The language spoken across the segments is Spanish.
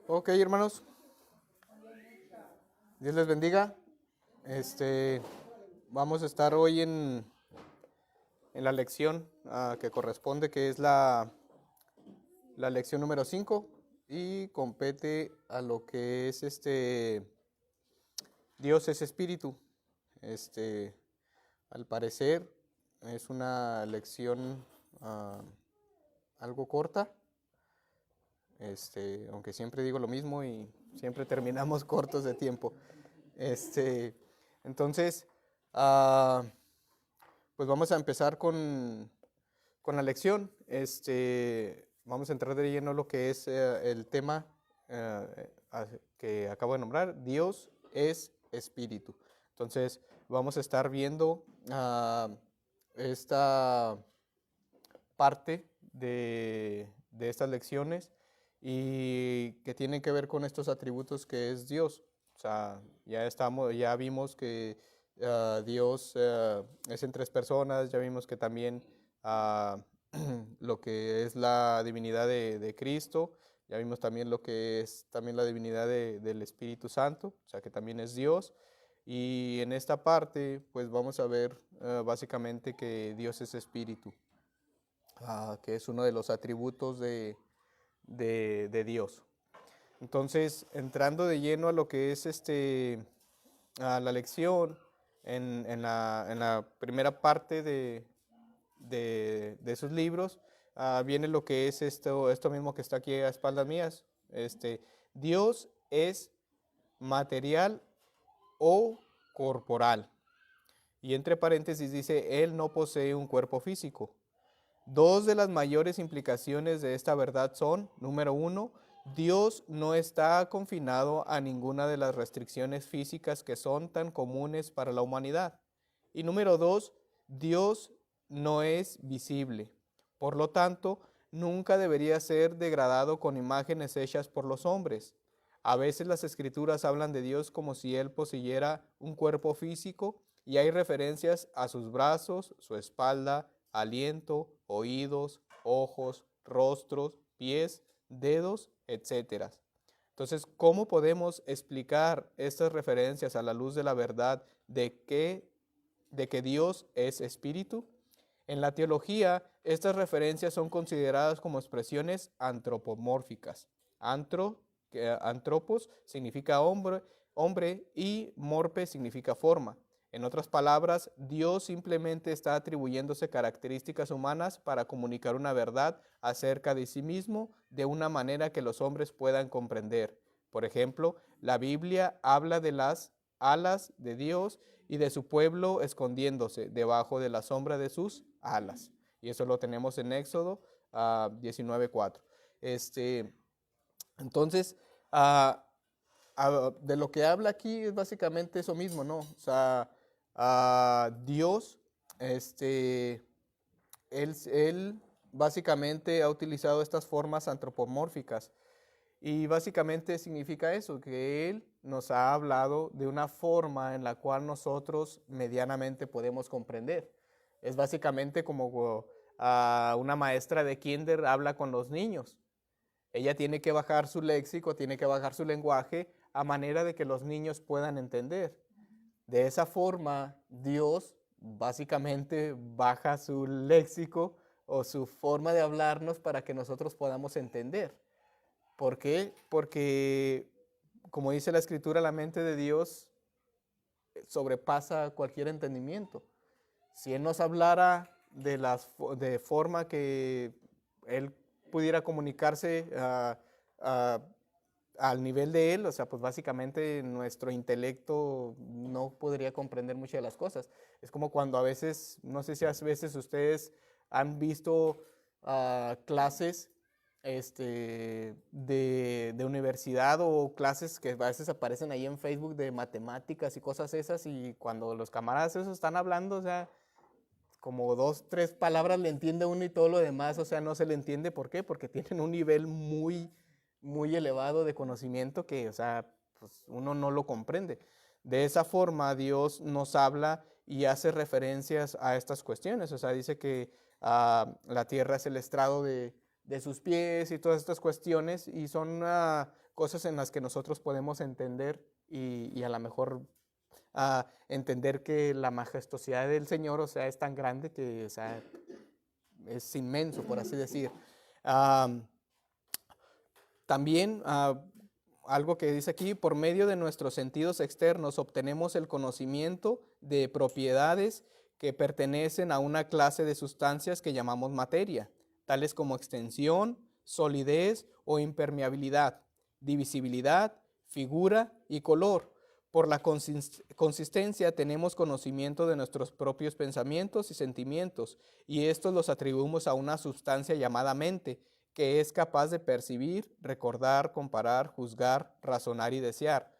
Ok, hermanos, Dios les bendiga. Vamos a estar hoy en la lección que corresponde, que es la lección número 5 y compete a lo que es Dios es espíritu. Este, Al parecer es una lección algo corta, aunque siempre digo lo mismo y siempre terminamos cortos de tiempo. Este, entonces, ah, pues vamos a empezar con la lección. Vamos a entrar de lleno a lo que es el tema que acabo de nombrar. Dios es espíritu. Entonces, vamos a estar viendo esta parte de estas lecciones y que tienen que ver con estos atributos que es Dios. O sea, ya vimos que Dios es en tres personas, ya vimos que también lo que es la divinidad de Cristo, ya vimos también lo que es también la divinidad del Espíritu Santo, o sea que también es Dios. Y en esta parte, pues vamos a ver básicamente que Dios es espíritu, que es uno de los atributos de Dios. Entonces, entrando de lleno a lo que es a la lección, en la primera parte de sus libros, viene lo que es esto mismo que está aquí a espaldas mías. Dios es material o corporal. Y entre paréntesis dice, Él no posee un cuerpo físico. Dos de las mayores implicaciones de esta verdad son, número uno, Dios no está confinado a ninguna de las restricciones físicas que son tan comunes para la humanidad. Y número dos, Dios no es visible. Por lo tanto, nunca debería ser degradado con imágenes hechas por los hombres. A veces las escrituras hablan de Dios como si Él poseyera un cuerpo físico y hay referencias a sus brazos, su espalda, aliento, oídos, ojos, rostros, pies, dedos, etc. Entonces, ¿cómo podemos explicar estas referencias a la luz de la verdad de que Dios es espíritu? En la teología, estas referencias son consideradas como expresiones antropomórficas. Antropos significa hombre y morpe significa forma. En otras palabras, Dios simplemente está atribuyéndose características humanas para comunicar una verdad acerca de sí mismo de una manera que los hombres puedan comprender. Por ejemplo, la Biblia habla de las alas de Dios y de su pueblo escondiéndose debajo de la sombra de sus alas. Y eso lo tenemos en Éxodo 19:4. Entonces, de lo que habla aquí es básicamente eso mismo, ¿no? O sea, Dios, él básicamente ha utilizado estas formas antropomórficas y básicamente significa eso, que Él nos ha hablado de una forma en la cual nosotros medianamente podemos comprender. Es básicamente como una maestra de kinder habla con los niños. Ella tiene que bajar su léxico, tiene que bajar su lenguaje a manera de que los niños puedan entender. De esa forma, Dios básicamente baja su léxico o su forma de hablarnos para que nosotros podamos entender. ¿Por qué? Porque, como dice la Escritura, la mente de Dios sobrepasa cualquier entendimiento. Si Él nos hablara de forma que Él pudiera comunicarse al nivel de Él, o sea, pues básicamente nuestro intelecto no podría comprender muchas de las cosas. Es como cuando a veces, no sé si a veces ustedes han visto clases de universidad o clases que a veces aparecen ahí en Facebook de matemáticas y cosas esas, y cuando los camaradas esos están hablando, o sea, como dos, tres palabras le entiende uno y todo lo demás, o sea, no se le entiende. ¿Por qué? Porque tienen un nivel muy elevado de conocimiento que, o sea, pues uno no lo comprende. De esa forma, Dios nos habla y hace referencias a estas cuestiones. O sea, dice que la tierra es el estrado de sus pies y todas estas cuestiones, y son cosas en las que nosotros podemos entender y a lo mejor entender que la majestuosidad del Señor, o sea, es tan grande que, o sea, es inmenso, por así decir. También algo que dice aquí, por medio de nuestros sentidos externos obtenemos el conocimiento de propiedades que pertenecen a una clase de sustancias que llamamos materia, tales como extensión, solidez o impermeabilidad, divisibilidad, figura y color. Por la consistencia tenemos conocimiento de nuestros propios pensamientos y sentimientos, y estos los atribuimos a una sustancia llamada mente, que es capaz de percibir, recordar, comparar, juzgar, razonar y desear.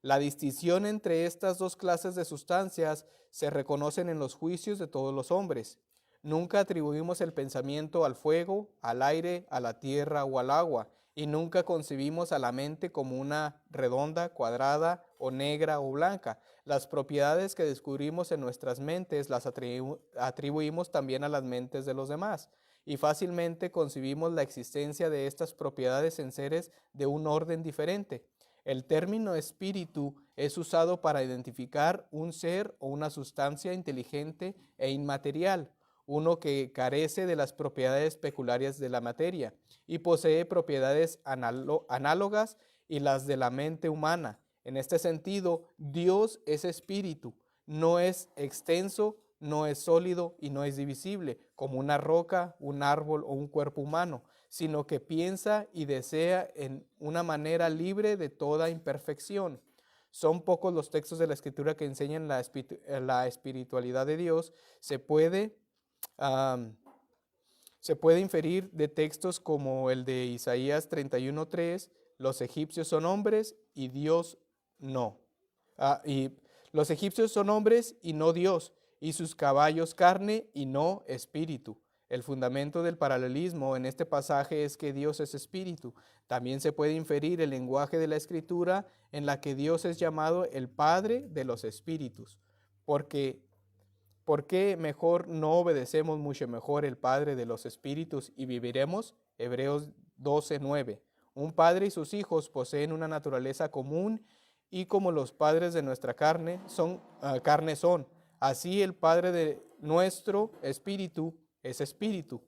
La distinción entre estas dos clases de sustancias se reconocen en los juicios de todos los hombres. Nunca atribuimos el pensamiento al fuego, al aire, a la tierra o al agua, y nunca concebimos a la mente como una redonda, cuadrada o negra o blanca. Las propiedades que descubrimos en nuestras mentes las atribuimos también a las mentes de los demás, y fácilmente concebimos la existencia de estas propiedades en seres de un orden diferente. El término espíritu es usado para identificar un ser o una sustancia inteligente e inmaterial, uno que carece de las propiedades peculiares de la materia y posee propiedades análogas y las de la mente humana. En este sentido, Dios es espíritu, no es extenso, no es sólido y no es divisible, como una roca, un árbol o un cuerpo humano, sino que piensa y desea en una manera libre de toda imperfección. Son pocos los textos de la Escritura que enseñan la espiritualidad de Dios. Se puede inferir de textos como el de Isaías 31:3, los egipcios son hombres y Dios no. Y los egipcios son hombres y no Dios, y sus caballos carne y no espíritu. El fundamento del paralelismo en este pasaje es que Dios es espíritu. También se puede inferir el lenguaje de la Escritura en la que Dios es llamado el Padre de los espíritus. ¿Por qué mejor no obedecemos mucho mejor el Padre de los espíritus y viviremos? Hebreos 12:9. Un padre y sus hijos poseen una naturaleza común y como los padres de nuestra carne son, así el Padre de nuestro espíritu es espíritu.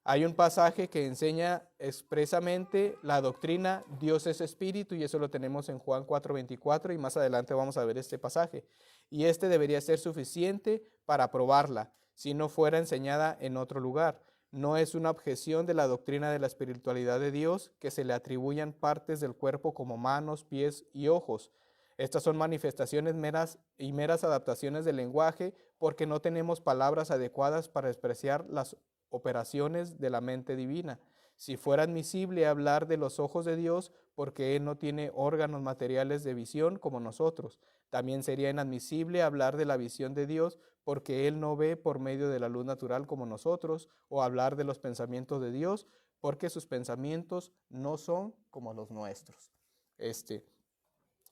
Hay un pasaje que enseña expresamente la doctrina Dios es espíritu y eso lo tenemos en Juan 4:24 y más adelante vamos a ver este pasaje. Y este debería ser suficiente para probarla si no fuera enseñada en otro lugar. No es una objeción de la doctrina de la espiritualidad de Dios que se le atribuyan partes del cuerpo como manos, pies y ojos. Estas son manifestaciones meras adaptaciones del lenguaje porque no tenemos palabras adecuadas para expresar las operaciones de la mente divina. Si fuera admisible hablar de los ojos de Dios, porque Él no tiene órganos materiales de visión como nosotros, también sería inadmisible hablar de la visión de Dios, porque Él no ve por medio de la luz natural como nosotros, o hablar de los pensamientos de Dios, porque sus pensamientos no son como los nuestros.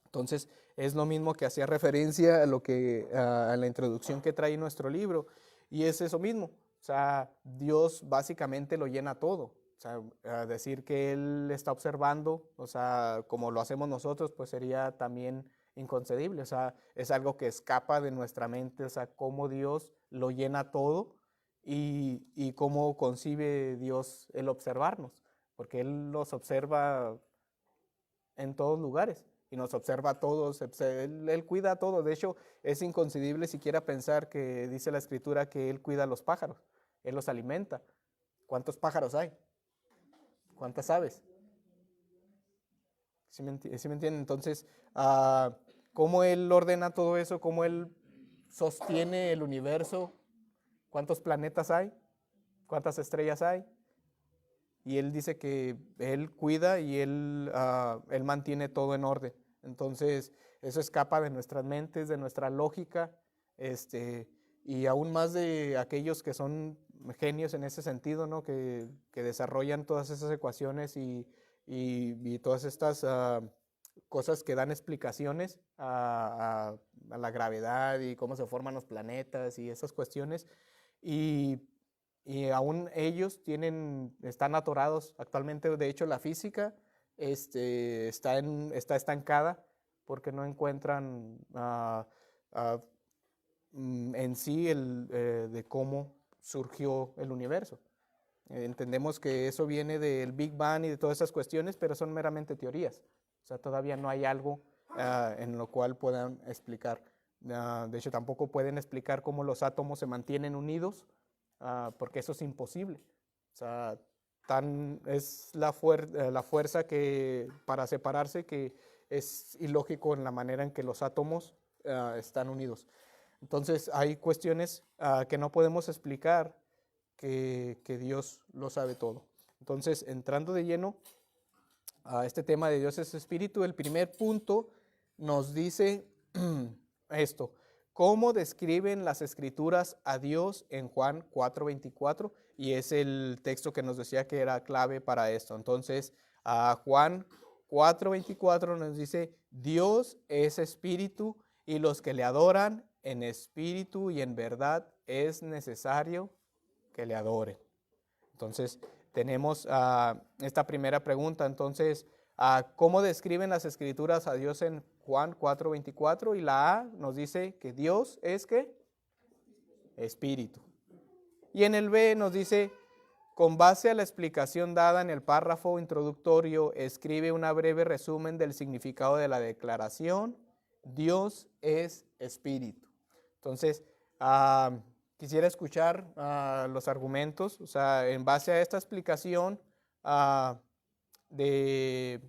Entonces, es lo mismo que hacía referencia a lo que a la introducción que trae nuestro libro, y es eso mismo. O sea, Dios básicamente lo llena todo. O sea, decir que Él está observando, o sea, como lo hacemos nosotros, pues sería también inconcebible. O sea, es algo que escapa de nuestra mente, o sea, cómo Dios lo llena todo y cómo concibe Dios el observarnos, porque Él nos observa en todos lugares y nos observa a todos, él cuida a todos. De hecho, es inconcebible siquiera pensar que dice la Escritura que Él cuida a los pájaros, Él los alimenta. ¿Cuántos pájaros hay? ¿Cuántas aves? ¿Sí me entienden? Entonces, ¿cómo Él ordena todo eso? ¿Cómo Él sostiene el universo? ¿Cuántos planetas hay? ¿Cuántas estrellas hay? Y Él dice que Él cuida y Él mantiene todo en orden. Entonces, eso escapa de nuestras mentes, de nuestra lógica, y aún más de aquellos que son genios en ese sentido, ¿no? Que desarrollan todas esas ecuaciones y todas estas cosas que dan explicaciones a la gravedad y cómo se forman los planetas y esas cuestiones. Y aún ellos están atorados actualmente. De hecho, la física está estancada porque no encuentran en sí de cómo surgió el universo. Entendemos que eso viene del Big Bang y de todas esas cuestiones, pero son meramente teorías. O sea, todavía no hay algo en lo cual puedan explicar. De hecho, tampoco pueden explicar cómo los átomos se mantienen unidos, porque eso es imposible. O sea, es la fuerza que para separarse que es ilógico en la manera en que los átomos están unidos. Entonces, hay cuestiones que no podemos explicar que Dios lo sabe todo. Entonces, entrando de lleno a este tema de Dios es espíritu, el primer punto nos dice esto: ¿cómo describen las escrituras a Dios en Juan 4:24? Y es el texto que nos decía que era clave para esto. Entonces, Juan 4:24 nos dice: Dios es espíritu y los que le adoran en espíritu y en verdad es necesario que le adoren. Entonces, tenemos esta primera pregunta. Entonces, ¿cómo describen las escrituras a Dios en Juan 4:24? Y la A nos dice que Dios es ¿qué? Espíritu. Y en el B nos dice, con base a la explicación dada en el párrafo introductorio, escribe una breve resumen del significado de la declaración: Dios es espíritu. Entonces, quisiera escuchar los argumentos, o sea, en base a esta explicación de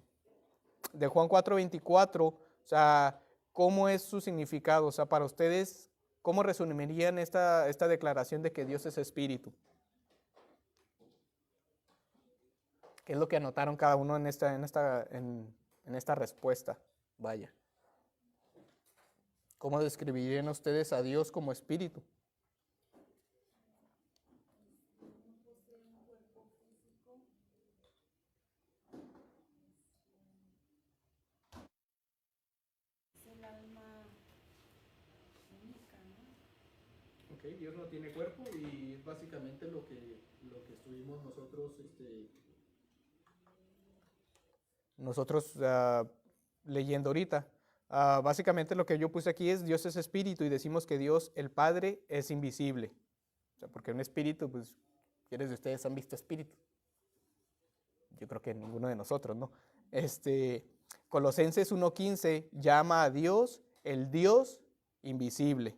Juan 4:24, o sea, ¿cómo es su significado? O sea, para ustedes, ¿cómo resumirían esta declaración de que Dios es espíritu? ¿Qué es lo que anotaron cada uno en esta respuesta? Vaya. ¿Cómo describirían ustedes a Dios como espíritu? El alma única, ¿no? Ok, Dios no tiene cuerpo y es básicamente lo que estuvimos nosotros leyendo ahorita. Básicamente lo que yo puse aquí es: Dios es espíritu, y decimos que Dios, el Padre, es invisible. O sea, porque un espíritu, pues, ¿quiénes de ustedes han visto espíritu? Yo creo que ninguno de nosotros, ¿no? Colosenses 1:15 llama a Dios el Dios invisible.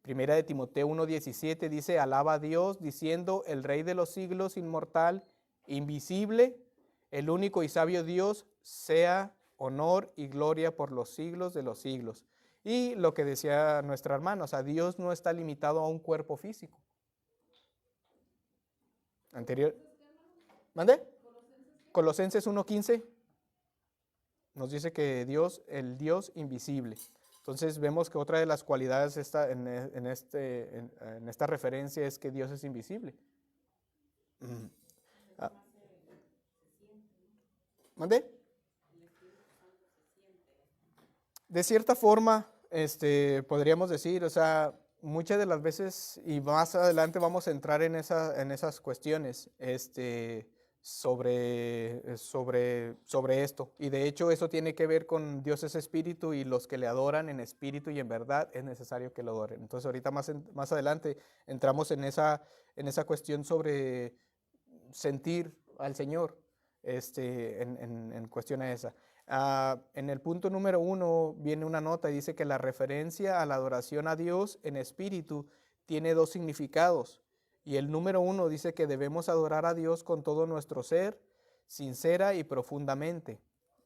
Primera de Timoteo 1:17 dice: alaba a Dios diciendo: el Rey de los siglos, inmortal, invisible, el único y sabio Dios, sea honor y gloria por los siglos de los siglos. Y lo que decía nuestra hermana, o sea, Dios no está limitado a un cuerpo físico. Anterior. ¿Mande? Colosenses 1:15 nos dice que Dios, el Dios invisible. Entonces vemos que otra de las cualidades en esta referencia es que Dios es invisible. ¿Mande? De cierta forma, podríamos decir, o sea, muchas de las veces, y más adelante vamos a entrar en esas cuestiones, sobre esto. Y de hecho eso tiene que ver con Dios es espíritu y los que le adoran en espíritu y en verdad es necesario que lo adoren. Entonces ahorita más adelante entramos en esa cuestión sobre sentir al Señor, en cuestión a esa. En el punto número 1 viene una nota y dice que la referencia a la adoración a Dios en espíritu tiene dos significados. Y el número 1 dice que debemos adorar a Dios con todo nuestro ser, sincera y profundamente.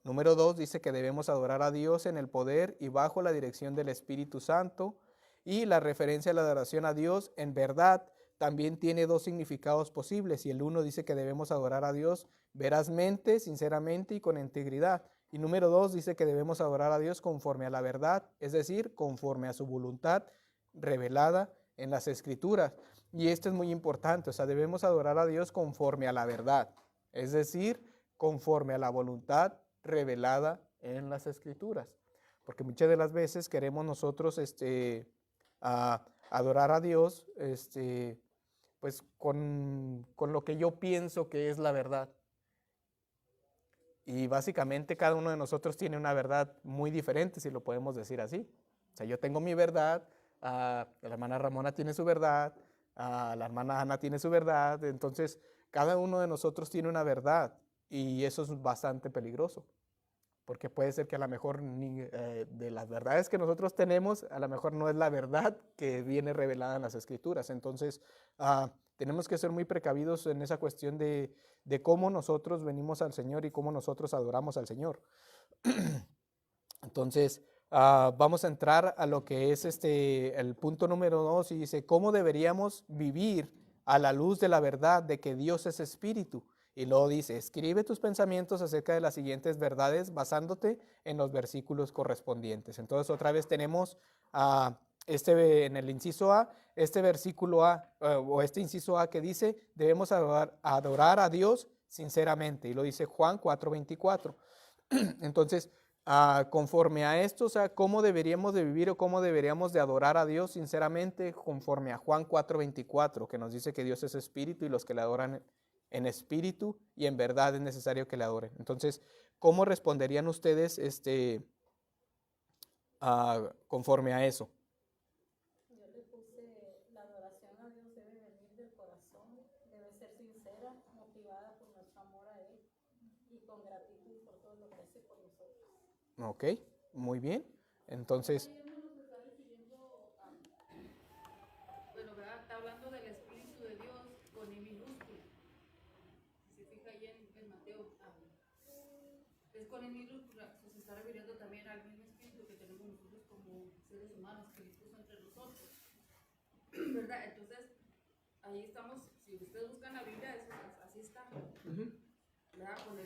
Número 2 dice que debemos adorar a Dios en el poder y bajo la dirección del Espíritu Santo. Y la referencia a la adoración a Dios en verdad también tiene dos significados posibles. Y el uno dice que debemos adorar a Dios verazmente, sinceramente y con integridad. Y número 2 dice que debemos adorar a Dios conforme a la verdad, es decir, conforme a su voluntad revelada en las Escrituras. Y esto es muy importante, o sea, debemos adorar a Dios conforme a la verdad, es decir, conforme a la voluntad revelada en las Escrituras. Porque muchas de las veces queremos nosotros adorar a Dios pues con lo que yo pienso que es la verdad. Y básicamente cada uno de nosotros tiene una verdad muy diferente, si lo podemos decir así. O sea, yo tengo mi verdad, la hermana Ramona tiene su verdad, la hermana Ana tiene su verdad, entonces cada uno de nosotros tiene una verdad y eso es bastante peligroso, porque puede ser que a lo mejor de las verdades que nosotros tenemos, a lo mejor no es la verdad que viene revelada en las Escrituras. Entonces, tenemos que ser muy precavidos en esa cuestión de cómo nosotros venimos al Señor y cómo nosotros adoramos al Señor. Entonces, vamos a entrar a lo que es el punto número 2 y dice, ¿cómo deberíamos vivir a la luz de la verdad de que Dios es espíritu? Y luego dice, escribe tus pensamientos acerca de las siguientes verdades basándote en los versículos correspondientes. Entonces, otra vez tenemos en el inciso A, este versículo A, o este inciso A que dice, debemos adorar a Dios sinceramente. Y lo dice Juan 4:24. Entonces, conforme a esto, o sea, cómo deberíamos de vivir o cómo deberíamos de adorar a Dios sinceramente, conforme a Juan 4:24, que nos dice que Dios es espíritu y los que le adoran en espíritu y en verdad es necesario que le adoren. Entonces, ¿cómo responderían ustedes conforme a eso? Yo le puse, la adoración a Dios debe venir del corazón, debe ser sincera, motivada por nuestro amor a Él y con gratitud por todo lo que hace por nosotros. Ok, muy bien. Entonces, Bueno, ¿verdad? Está hablando del Espíritu de Dios con I minúscula. Si se fija ahí en Mateo, es con I minúscula, se está refiriendo también al mismo Espíritu que tenemos nosotros como seres humanos, que Él puso entre nosotros. ¿Verdad? Entonces, ahí estamos, si ustedes buscan la Biblia, así está. ¿Verdad? Con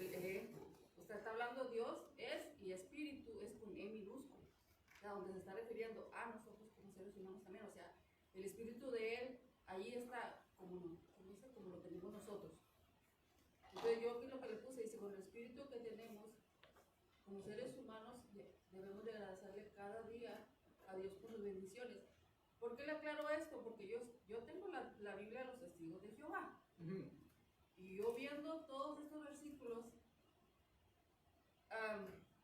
usted está hablando Dios es y Espíritu es con E minúscula. ¿Verdad? Donde se está refiriendo a nosotros como seres humanos también, o sea, el espíritu de Él, ahí está como lo tenemos nosotros. Entonces yo aquí lo que le puse, dice, con el espíritu que tenemos como seres humanos, debemos de agradecerle cada día a Dios por sus bendiciones. ¿Por qué le aclaro esto? Porque yo tengo la Biblia de los testigos de Jehová. Y yo viendo todos estos versículos,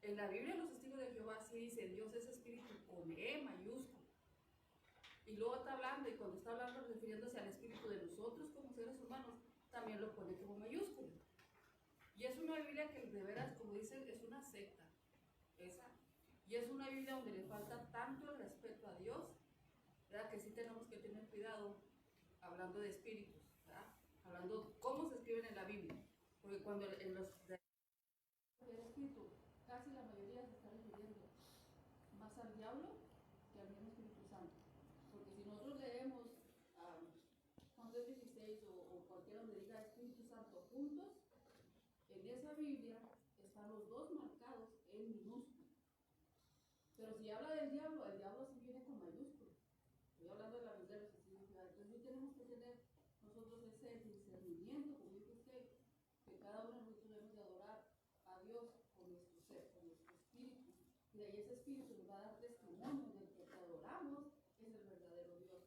en la Biblia de los testigos de Jehová sí dice, Dios es espíritu con E mayúscula. Y luego está hablando, y cuando está hablando refiriéndose al espíritu de nosotros como seres humanos, también lo pone como mayúscula. Y es una Biblia que de veras, como dicen, es una secta. Esa. Y es una Biblia donde le falta tanto el respeto a Dios, ¿verdad? Que sí tenemos que tener cuidado hablando de espíritus, ¿verdad? Hablando cómo se escriben en la Biblia. Porque cuando en los del espíritu, casi la mayoría se está refiriendo más al diablo que al mismo Espíritu Santo. Porque si nosotros leemos Juan 3:16 o cualquiera donde diga Espíritu Santo juntos, en esa Biblia están los dos marcados en minúscula. Pero si habla del diablo, el diablo sí viene con mayúscula. Estoy hablando de la Biblia de los testigos de Jehová. Entonces sí tenemos que tener nosotros ese discernimiento, como dice usted, que cada uno de nosotros debemos de adorar a Dios con nuestro ser, con nuestro espíritu. Y de ahí ese espíritu nos va a dar testimonio de que te adoramos es el verdadero Dios.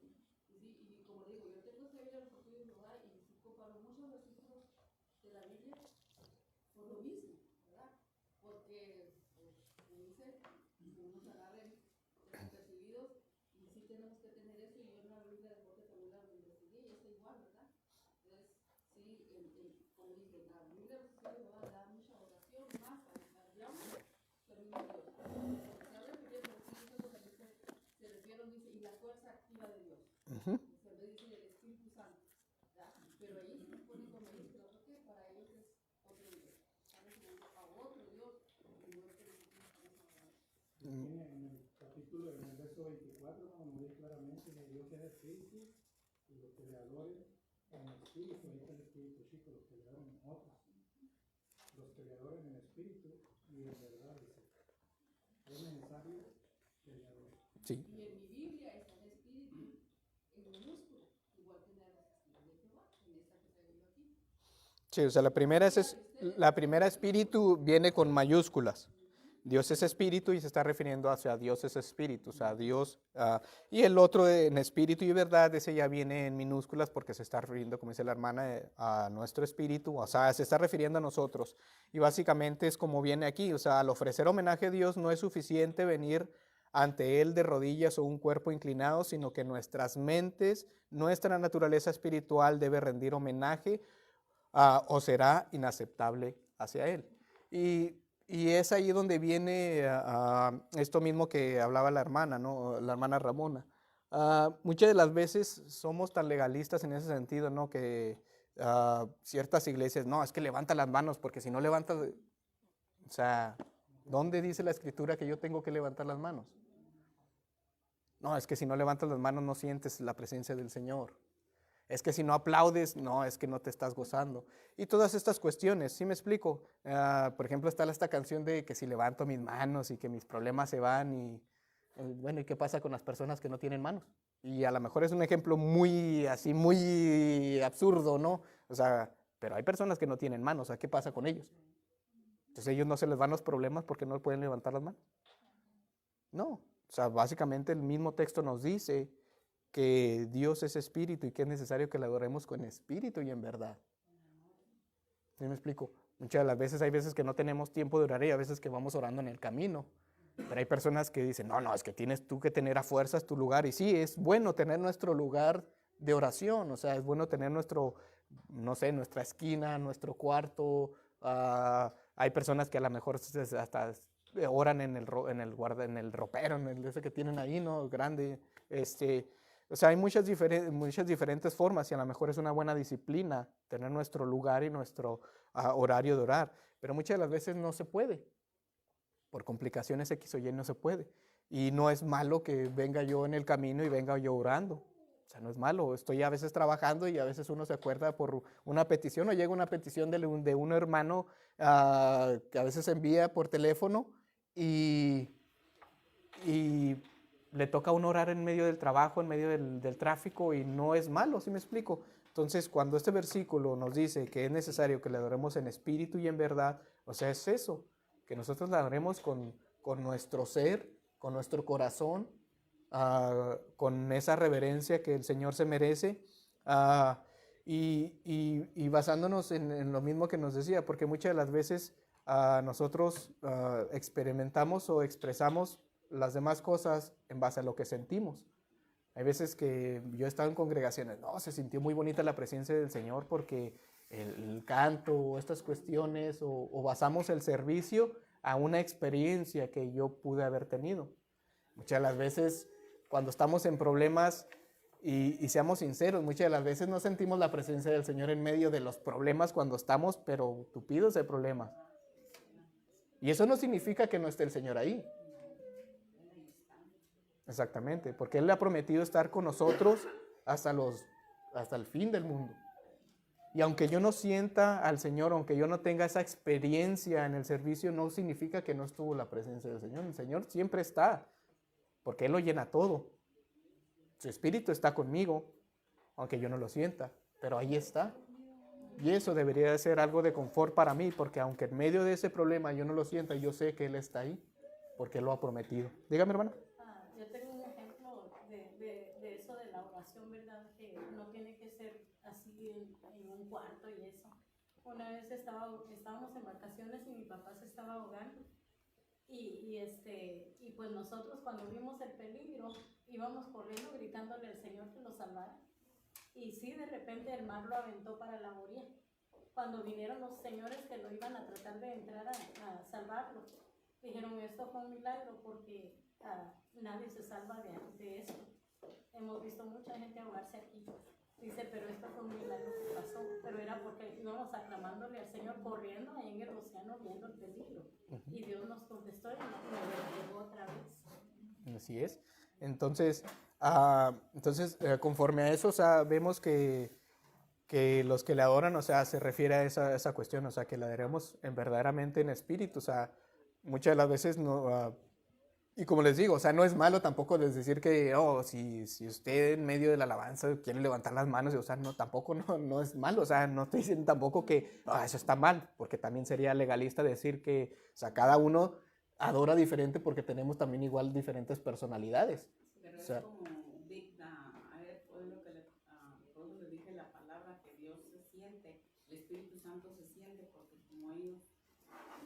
Y como digo, yo tengo esta Biblia de los testigos de Jehová y sí comparo muchos versículos de la Biblia por lo mismo, ¿verdad? Porque, pues, como dice, no nos agarren desapercibidos y sí tenemos que tener eso. Y yo en la Biblia de Jorge también la investigué y está igual, ¿verdad? Entonces, sí, como dije, la Biblia de Jehová da mucha oración más al diablo que al mismo Dios. Se está refiriendo, sí, eso es lo que se refiere, dice, y la fuerza activa de Dios. Se le dice el Espíritu Santo, ¿verdad? Pero ahí se pone con mayúscula, porque para ellos es otro Dios. Están refiriendo a otro Dios, y no es que nosotros estamos hablando. En el capítulo, en el verso 24, nos dice claramente que Dios es espíritu y los que le adoren en espíritu, ahí está el espíritu chico, los que le adoren en otros, los que le adoren en espíritu y en verdad, dice, es necesario que le adoren. sí. Y en mi Biblia está en espíritu, en minúscula, igual que en la de los testigos de Jehová, en esta que traigo yo aquí. Sí, o sea, la primera espíritu viene con mayúsculas. Dios es espíritu y se está refiriendo hacia Dios es espíritu, o sea, Dios. Y el otro en espíritu y verdad, ese ya viene en minúsculas porque se está refiriendo, como dice la hermana, a nuestro espíritu, o sea, se está refiriendo a nosotros. Y básicamente es como viene aquí, o sea, al ofrecer homenaje a Dios no es suficiente venir ante Él de rodillas o un cuerpo inclinado, sino que nuestras mentes, nuestra naturaleza espiritual debe rendir homenaje o será inaceptable hacia Él. Y es ahí donde viene esto mismo que hablaba la hermana, ¿no? La hermana Ramona. Muchas de las veces somos tan legalistas en ese sentido, ¿no? Que ciertas iglesias, no, es que levanta las manos, porque si no levantas, o sea, ¿dónde dice la escritura que yo tengo que levantar las manos? No, es que si no levantas las manos no sientes la presencia del Señor. Es que si no aplaudes, no, es que no te estás gozando. Y todas estas cuestiones, ¿sí me explico? Por ejemplo, está esta canción de que si levanto mis manos y que mis problemas se van y bueno, ¿y qué pasa con las personas que no tienen manos? Y a lo mejor es un ejemplo muy así, muy absurdo, ¿no? O sea, pero hay personas que no tienen manos, ¿qué pasa con ellos? Entonces ellos no se les van los problemas porque no pueden levantar las manos. No, o sea, básicamente el mismo texto nos dice que Dios es espíritu y que es necesario que le adoremos con espíritu y en verdad. ¿Sí me explico? Muchas de las veces hay veces que no tenemos tiempo de orar y a veces que vamos orando en el camino. Pero hay personas que dicen, no, es que tienes tú que tener a fuerzas tu lugar. Y sí, es bueno tener nuestro lugar de oración, o sea, es bueno tener nuestro, no sé, nuestra esquina, nuestro cuarto. Hay personas que a lo mejor hasta oran en el ropero, en el ese que tienen ahí, ¿no? Grande. O sea, hay muchas diferentes formas y a lo mejor es una buena disciplina tener nuestro lugar y nuestro horario de orar. Pero muchas de las veces no se puede. Por complicaciones X o Y no se puede. Y no es malo que venga yo en el camino y venga yo orando. O sea, no es malo. Estoy a veces trabajando y a veces uno se acuerda por una petición o llega una petición de un hermano que a veces envía por teléfono y le toca a uno orar en medio del trabajo, en medio del tráfico y no es malo, ¿sí me explico? Entonces, cuando este versículo nos dice que es necesario que le adoremos en espíritu y en verdad, o sea, es eso, que nosotros le adoremos con nuestro ser, con nuestro corazón, con esa reverencia que el Señor se merece, y basándonos en lo mismo que nos decía, porque muchas de las veces nosotros experimentamos o expresamos las demás cosas en base a lo que sentimos. Hay veces que yo he estado en congregaciones, no, se sintió muy bonita la presencia del Señor porque el canto o estas cuestiones o basamos el servicio a una experiencia que yo pude haber tenido. Muchas de las veces cuando estamos en problemas, y seamos sinceros, muchas de las veces no sentimos la presencia del Señor en medio de los problemas cuando estamos, pero tupidos de problemas. Y eso no significa que no esté el Señor ahí. Exactamente, porque Él le ha prometido estar con nosotros hasta el fin del mundo. Y aunque yo no sienta al Señor, aunque yo no tenga esa experiencia en el servicio, no significa que no estuvo la presencia del Señor. El Señor siempre está, porque Él lo llena todo. Su Espíritu está conmigo, aunque yo no lo sienta, pero ahí está. Y eso debería de ser algo de confort para mí, porque aunque en medio de ese problema yo no lo sienta, yo sé que Él está ahí, porque Él lo ha prometido. Dígame, hermana. Yo tengo un ejemplo de eso de la oración, ¿verdad? Que no tiene que ser así en un cuarto y eso. Una vez estábamos en vacaciones y mi papá se estaba ahogando. Y pues nosotros cuando vimos el peligro íbamos corriendo gritándole al Señor que lo salvara. Y sí, de repente el mar lo aventó para la orilla. Cuando vinieron los señores que lo iban a tratar de entrar a salvarlo, dijeron, esto fue un milagro porque nadie se salva de eso. Hemos visto mucha gente ahogarse aquí. Dice, pero esto fue un milagro que pasó. Pero era porque íbamos aclamándole al Señor, corriendo ahí en el océano viendo el peligro. Y Dios nos contestó y nos llevó otra vez. Así es. Entonces, conforme a eso, o sea, vemos que los que le adoran, o sea, se refiere a esa cuestión, o sea, que le adoremos verdaderamente en espíritu, o sea, muchas de las veces no, y como les digo, o sea, no es malo tampoco decir que, si usted en medio de la alabanza quiere levantar las manos, o sea, no, tampoco no es malo, o sea, no estoy diciendo tampoco que eso está mal, porque también sería legalista decir que, o sea, cada uno adora diferente porque tenemos también igual diferentes personalidades. Pero O es sea, como a él fue lo que por eso le dije la palabra que Dios se siente, el Espíritu Santo se siente, porque como ellos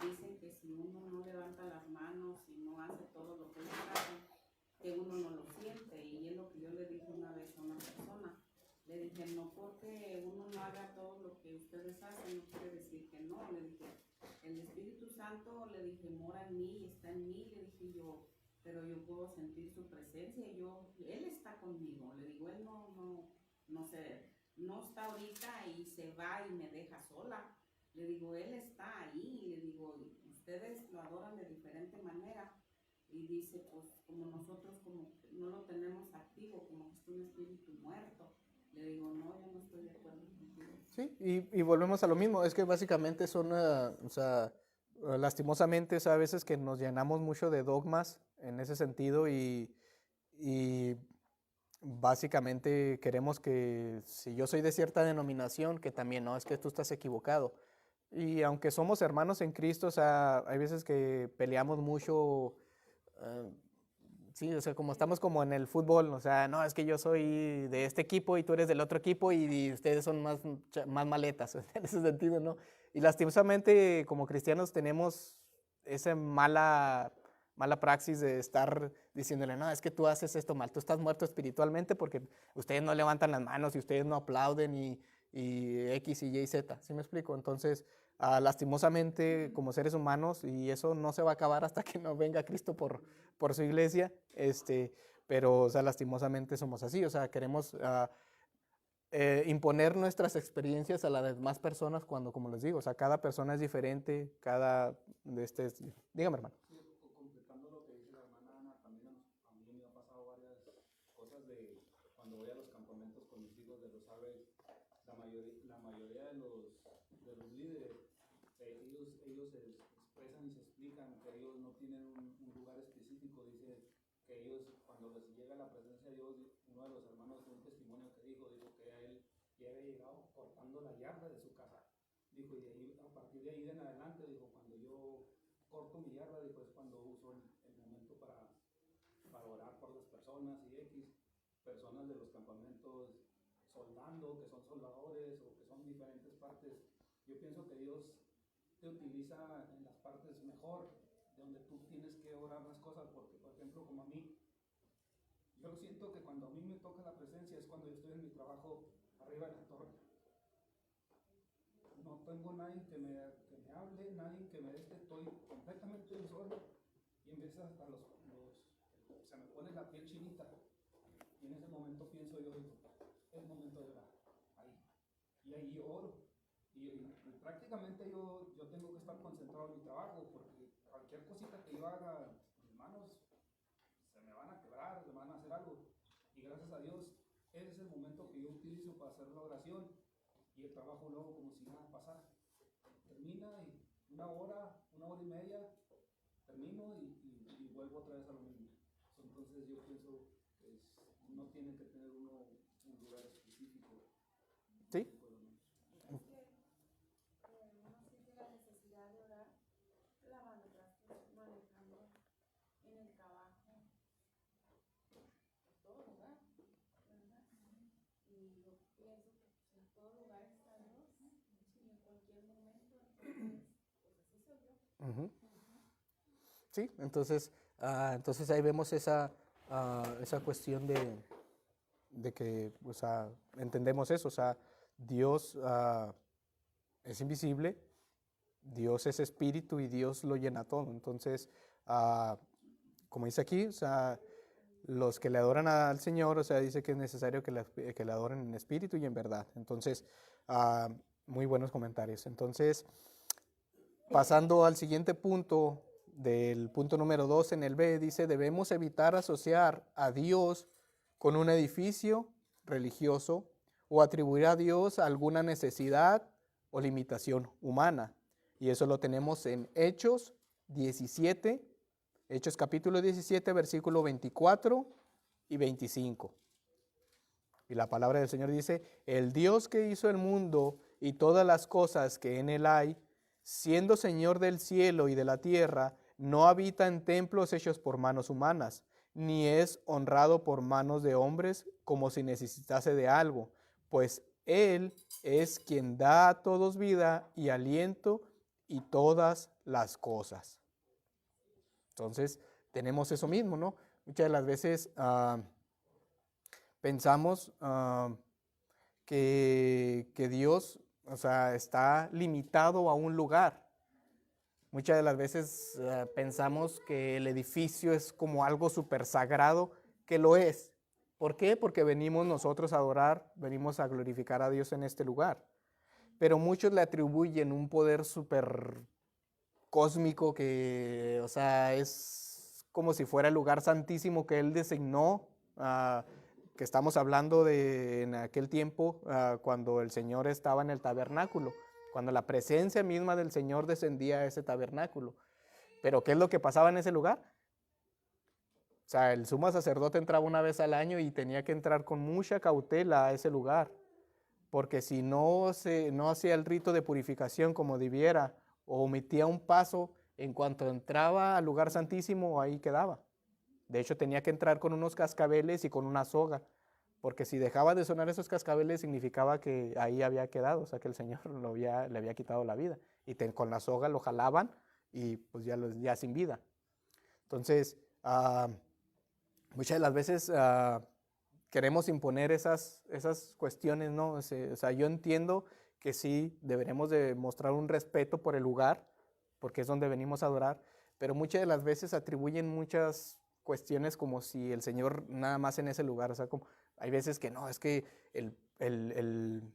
dicen que si uno no levanta las manos y no hace todo lo que ellos hacen, que uno no lo siente. Y es lo que yo le dije una vez a una persona. Le dije, no porque uno no haga todo lo que ustedes hacen, no quiere decir que no. Le dije, el Espíritu Santo, le dije, mora en mí, está en mí, le dije yo, pero yo puedo sentir su presencia, Él está conmigo. Le digo, Él no está ahorita y se va y me deja sola. Le digo, Él está ahí. Le digo, ustedes lo adoran de diferente manera. Y dice, pues como nosotros como no lo tenemos activo, como que es un espíritu muerto. Le digo, no, yo no estoy de acuerdo contigo. sí, y volvemos a lo mismo, es que básicamente son, o sea, lastimosamente es a veces que nos llenamos mucho de dogmas en ese sentido y básicamente queremos que si yo soy de cierta denominación, que también no, es que tú estás equivocado. Y aunque somos hermanos en Cristo, o sea, hay veces que peleamos mucho. Sí, o sea, como estamos como en el fútbol, o sea, no, es que yo soy de este equipo y tú eres del otro equipo y ustedes son más maletas, en ese sentido, ¿no? Y lastimosamente como cristianos tenemos esa mala praxis de estar diciéndole, no, es que tú haces esto mal, tú estás muerto espiritualmente porque ustedes no levantan las manos y ustedes no aplauden y X y Y, Z, ¿sí me explico? Entonces, lastimosamente como seres humanos, y eso no se va a acabar hasta que no venga Cristo por su iglesia, pero o sea, lastimosamente somos así, o sea, queremos imponer nuestras experiencias a las demás personas cuando, como les digo, o sea, cada persona es diferente, dígame, hermano. Completando lo que dice la hermana Ana, también a mí me ha pasado varias cosas de cuando voy a los campamentos con mis hijos de los árabes, la mayoría de los líderes, ellos se expresan y se explican que ellos no tienen un lugar específico. Dice que ellos, cuando les llega la presencia de Dios, uno de los hermanos dio un testimonio que dijo que a él ya había llegado cortando la yarda de su casa. Dijo, y de ahí, a partir de ahí en adelante, dijo, cuando yo corto mi yarda, dijo, es cuando uso el momento para orar por las personas y X, personas de los campamentos soldando, que son soldadores o que son diferentes partes. Yo pienso que Dios te utiliza en las partes mejor, donde tú tienes que orar las cosas, porque por ejemplo como a mí, yo siento que cuando a mí me toca la presencia es cuando yo estoy en mi trabajo arriba de la torre. No tengo nadie que me hable, nadie que me estoy completamente solo y empieza hasta se me pone la piel chinita y en ese momento pienso yo, es momento de orar, ahí, y ahí oro y prácticamente yo tengo que estar concentrado en mi trabajo porque cualquier cosita que yo haga, mis manos se me van a quebrar, se van a hacer algo y gracias a Dios ese es el momento que yo utilizo para hacer la oración y el trabajo luego como si nada pasara. Termina y una hora y media, termino y vuelvo otra vez a lo mismo. Entonces yo pienso que no tiene que tener uno un lugar específico. Sí. Uno siente la necesidad de orar lavando trastes, manejando, en el trabajo, por todo lugar, ¿verdad? Y yo pienso que en todo lugar está Dios y en cualquier momento, entonces, pues así soy yo. Uh-huh. Sí, entonces ahí vemos esa cuestión de que, o sea, entendemos eso, o sea, Dios es invisible, Dios es espíritu y Dios lo llena todo. Entonces, como dice aquí, o sea, los que le adoran al Señor, o sea, dice que es necesario que le adoren en espíritu y en verdad. Entonces, muy buenos comentarios. Entonces, pasando al siguiente punto, del punto número 2 en el B, dice, debemos evitar asociar a Dios con un edificio religioso o atribuir a Dios alguna necesidad o limitación humana. Y eso lo tenemos en Hechos 17, Hechos capítulo 17, versículo 24 y 25. Y la palabra del Señor dice, el Dios que hizo el mundo y todas las cosas que en él hay, siendo Señor del cielo y de la tierra, no habita en templos hechos por manos humanas, ni es honrado por manos de hombres como si necesitase de algo, pues Él es quien da a todos vida y aliento y todas las cosas. Entonces, tenemos eso mismo, ¿no? Muchas de las veces pensamos que Dios, o sea, está limitado a un lugar. Muchas de las veces pensamos que el edificio es como algo súper sagrado, que lo es. ¿Por qué? Porque venimos nosotros a adorar, venimos a glorificar a Dios en este lugar. Pero muchos le atribuyen un poder súper cósmico que, o sea, es como si fuera el lugar santísimo que Él designó, que estamos hablando de en aquel tiempo, cuando el Señor estaba en el tabernáculo, cuando la presencia misma del Señor descendía a ese tabernáculo. Pero ¿qué es lo que pasaba en ese lugar? O sea, el sumo sacerdote entraba una vez al año y tenía que entrar con mucha cautela a ese lugar, porque si no hacía el rito de purificación como debiera, o omitía un paso, en cuanto entraba al lugar santísimo, ahí quedaba. De hecho, tenía que entrar con unos cascabeles y con una soga, porque si dejaba de sonar esos cascabeles significaba que ahí había quedado, o sea que el Señor le había quitado la vida. Y con la soga lo jalaban y pues ya sin vida. Entonces, muchas de las veces queremos imponer esas cuestiones, ¿no? O sea, yo entiendo que sí deberemos de mostrar un respeto por el lugar, porque es donde venimos a adorar, pero muchas de las veces atribuyen muchas cuestiones como si el Señor nada más en ese lugar, o sea, como hay veces que no, es que el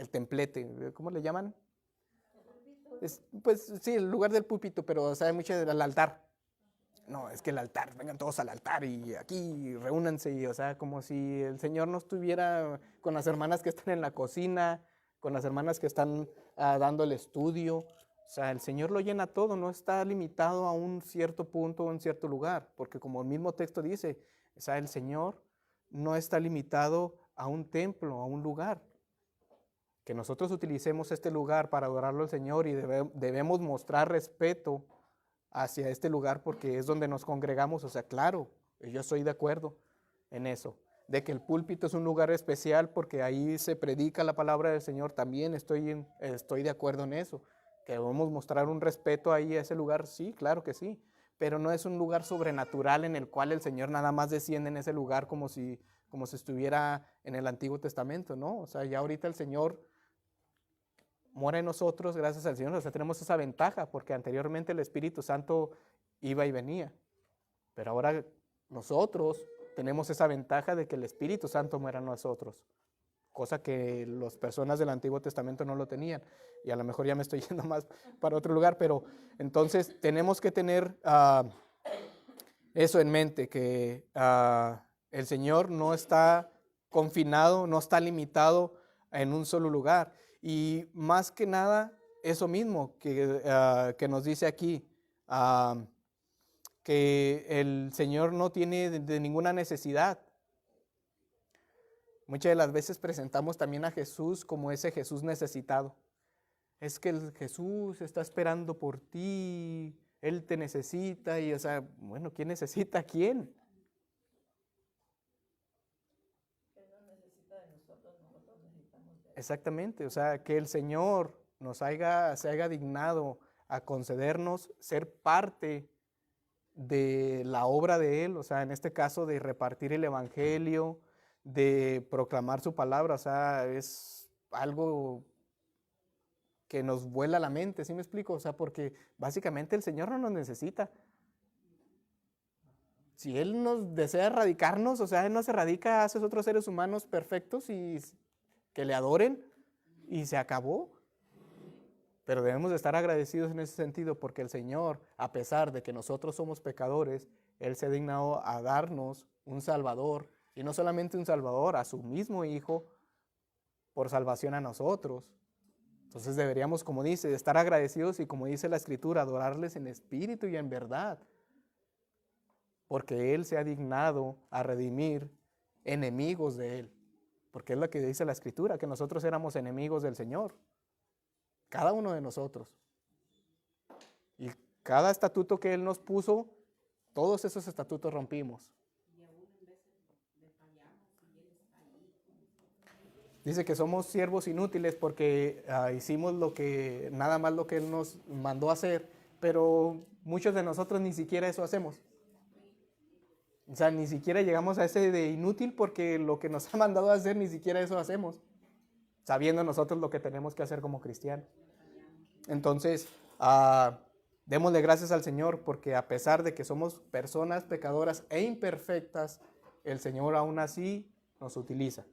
templete, ¿cómo le llaman? Pues sí, el lugar del púlpito, pero o sea, mucho del altar. No, es que el altar, vengan todos al altar y aquí reúnanse, y, o sea, como si el Señor no estuviera con las hermanas que están en la cocina, con las hermanas que están dando el estudio. O sea, el Señor lo llena todo, no está limitado a un cierto punto o un cierto lugar, porque como el mismo texto dice, o sea, el Señor no está limitado a un templo, a un lugar. Que nosotros utilicemos este lugar para adorarlo al Señor y debemos mostrar respeto hacia este lugar porque es donde nos congregamos. O sea, claro, yo estoy de acuerdo en eso. De que el púlpito es un lugar especial porque ahí se predica la palabra del Señor, también estoy de acuerdo en eso. Que debemos mostrar un respeto ahí a ese lugar, sí, claro que sí. Pero no es un lugar sobrenatural en el cual el Señor nada más desciende en ese lugar como si estuviera en el Antiguo Testamento, ¿no? O sea, ya ahorita el Señor mora en nosotros gracias al Señor. O sea, tenemos esa ventaja porque anteriormente el Espíritu Santo iba y venía. Pero ahora nosotros tenemos esa ventaja de que el Espíritu Santo muera en nosotros, cosa que las personas del Antiguo Testamento no lo tenían. Y a lo mejor ya me estoy yendo más para otro lugar, pero entonces tenemos que tener eso en mente, que el Señor no está confinado, no está limitado en un solo lugar. Y más que nada, eso mismo que nos dice aquí, que el Señor no tiene de ninguna necesidad. Muchas de las veces presentamos también a Jesús como ese Jesús necesitado. Es que el Jesús está esperando por ti, Él te necesita, y o sea, bueno, ¿quién necesita a quién? Exactamente, o sea, que el Señor se haya dignado a concedernos ser parte de la obra de Él, o sea, en este caso de repartir el Evangelio, de proclamar su palabra, o sea, es algo que nos vuela la mente, ¿sí me explico? O sea, porque básicamente el Señor no nos necesita. Si Él nos desea erradicarnos, o sea, Él nos erradica a esos otros seres humanos perfectos y que le adoren y se acabó. Pero debemos de estar agradecidos en ese sentido porque el Señor, a pesar de que nosotros somos pecadores, Él se ha dignado a darnos un Salvador, y no solamente un Salvador, a su mismo Hijo, por salvación a nosotros. Entonces deberíamos, como dice, estar agradecidos y, como dice la Escritura, adorarles en espíritu y en verdad, porque Él se ha dignado a redimir enemigos de Él. Porque es lo que dice la Escritura, que nosotros éramos enemigos del Señor. Cada uno de nosotros. Y cada estatuto que Él nos puso, todos esos estatutos rompimos. Y aún en veces le fallamos y Él está ahí. Dice que somos siervos inútiles porque hicimos nada más lo que Él nos mandó a hacer, pero muchos de nosotros ni siquiera eso hacemos. O sea, ni siquiera llegamos a ese de inútil porque lo que nos ha mandado a hacer ni siquiera eso hacemos, sabiendo nosotros lo que tenemos que hacer como cristianos. Entonces, démosle gracias al Señor porque a pesar de que somos personas pecadoras e imperfectas, el Señor aún así nos utiliza.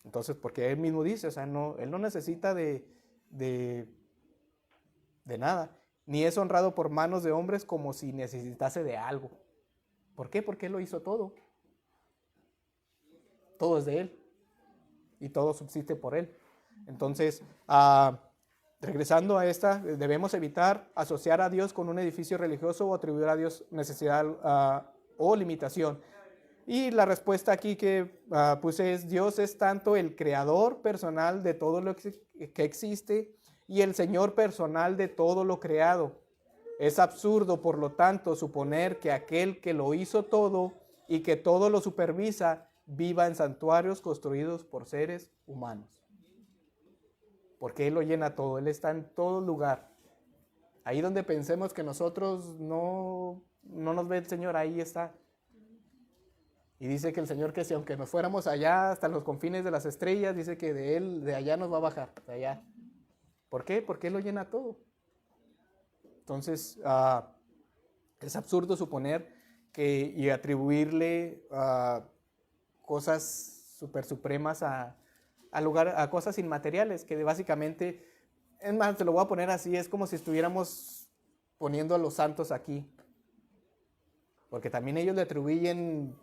Entonces, porque Él mismo dice, o sea, Él no necesita de nada, ni es honrado por manos de hombres como si necesitase de algo. ¿Por qué? Porque Él lo hizo todo. Todo es de Él y todo subsiste por Él. Entonces, regresando a esta, debemos evitar asociar a Dios con un edificio religioso o atribuir a Dios necesidad o limitación. Y la respuesta aquí que puse es: Dios es tanto el creador personal de todo lo que existe y el Señor personal de todo lo creado. Es absurdo, por lo tanto, suponer que aquel que lo hizo todo y que todo lo supervisa viva en santuarios construidos por seres humanos. Porque Él lo llena todo, Él está en todo lugar. Ahí donde pensemos que nosotros no nos ve el Señor, ahí está. Y dice que el Señor, que si aunque nos fuéramos allá hasta los confines de las estrellas, dice que de allá nos va a bajar, de allá. ¿Por qué? Porque Él lo llena todo. Entonces, es absurdo suponer y atribuirle cosas super supremas a cosas inmateriales, que básicamente, es más, te lo voy a poner así, es como si estuviéramos poniendo a los santos aquí. Porque también ellos le atribuyen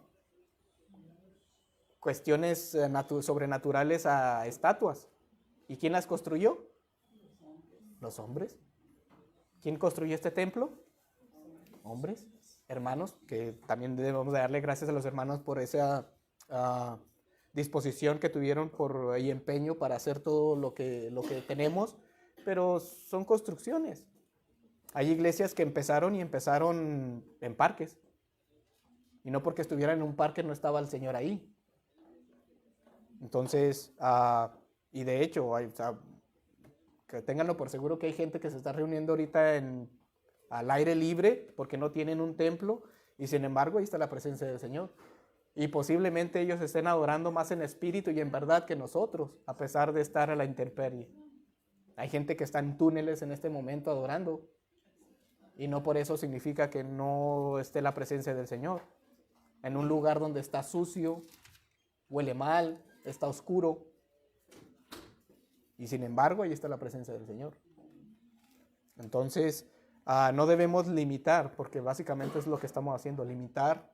cuestiones sobrenaturales a estatuas. ¿Y quién las construyó? Los hombres. ¿Quién construyó este templo? Hombres, hermanos, que también debemos darle gracias a los hermanos por esa disposición que tuvieron y empeño para hacer todo lo que tenemos, pero son construcciones. Hay iglesias que empezaron en parques, y no porque estuvieran en un parque no estaba el Señor ahí. Entonces, y de hecho, que ténganlo por seguro que hay gente que se está reuniendo ahorita al aire libre porque no tienen un templo y sin embargo ahí está la presencia del Señor. Y posiblemente ellos estén adorando más en espíritu y en verdad que nosotros, a pesar de estar a la intemperie. Hay gente que está en túneles en este momento adorando y no por eso significa que no esté la presencia del Señor. En un lugar donde está sucio, huele mal, está oscuro. Y sin embargo, ahí está la presencia del Señor. Entonces, no debemos limitar, porque básicamente es lo que estamos haciendo, limitar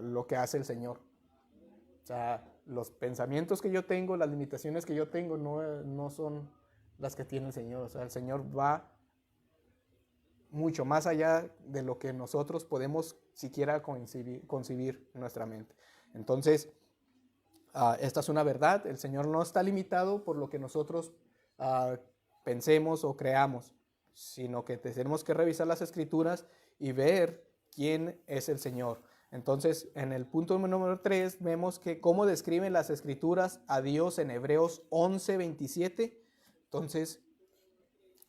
lo que hace el Señor. O sea, los pensamientos que yo tengo, las limitaciones que yo tengo, no son las que tiene el Señor. O sea, el Señor va mucho más allá de lo que nosotros podemos siquiera concebir en nuestra mente. Entonces, esta es una verdad. El Señor no está limitado por lo que nosotros pensemos o creamos, sino que tenemos que revisar las Escrituras y ver quién es el Señor. Entonces, en el punto número 3 vemos que cómo describen las Escrituras a Dios en Hebreos 11:27. Entonces,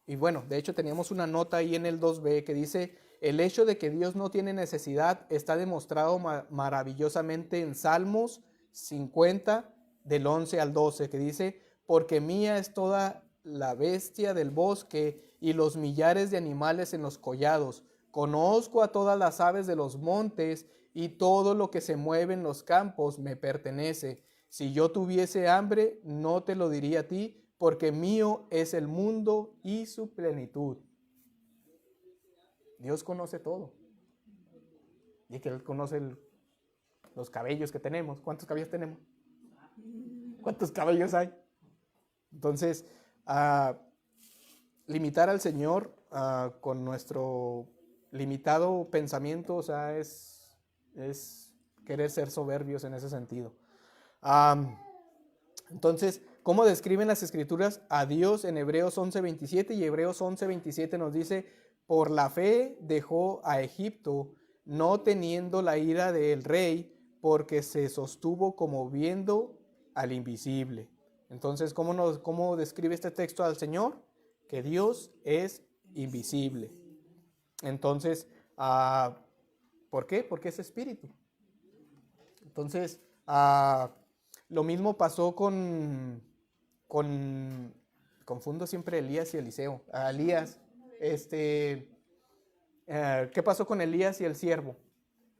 y bueno, de hecho teníamos una nota ahí en el 2b que dice: el hecho de que Dios no tiene necesidad está demostrado maravillosamente en Salmos 50, del 11 al 12, que dice: porque mía es toda la bestia del bosque y los millares de animales en los collados. Conozco a todas las aves de los montes y todo lo que se mueve en los campos me pertenece. Si yo tuviese hambre, no te lo diría a ti, porque mío es el mundo y su plenitud. Dios conoce todo. Y que Él conoce los cabellos que tenemos. ¿Cuántos cabellos tenemos? ¿Cuántos cabellos hay? Entonces, limitar al Señor con nuestro limitado pensamiento, o sea, es querer ser soberbios en ese sentido. Entonces, ¿cómo describen las Escrituras a Dios en Hebreos 11:27? Y Hebreos 11:27 nos dice: por la fe dejó a Egipto, no teniendo la ira del rey, porque se sostuvo como viendo al invisible. Entonces, ¿cómo describe este texto al Señor? Que Dios es invisible. Entonces, ¿por qué? Porque es espíritu. Entonces, lo mismo pasó confundo siempre Elías y Eliseo. Elías, ¿qué pasó con Elías y el siervo?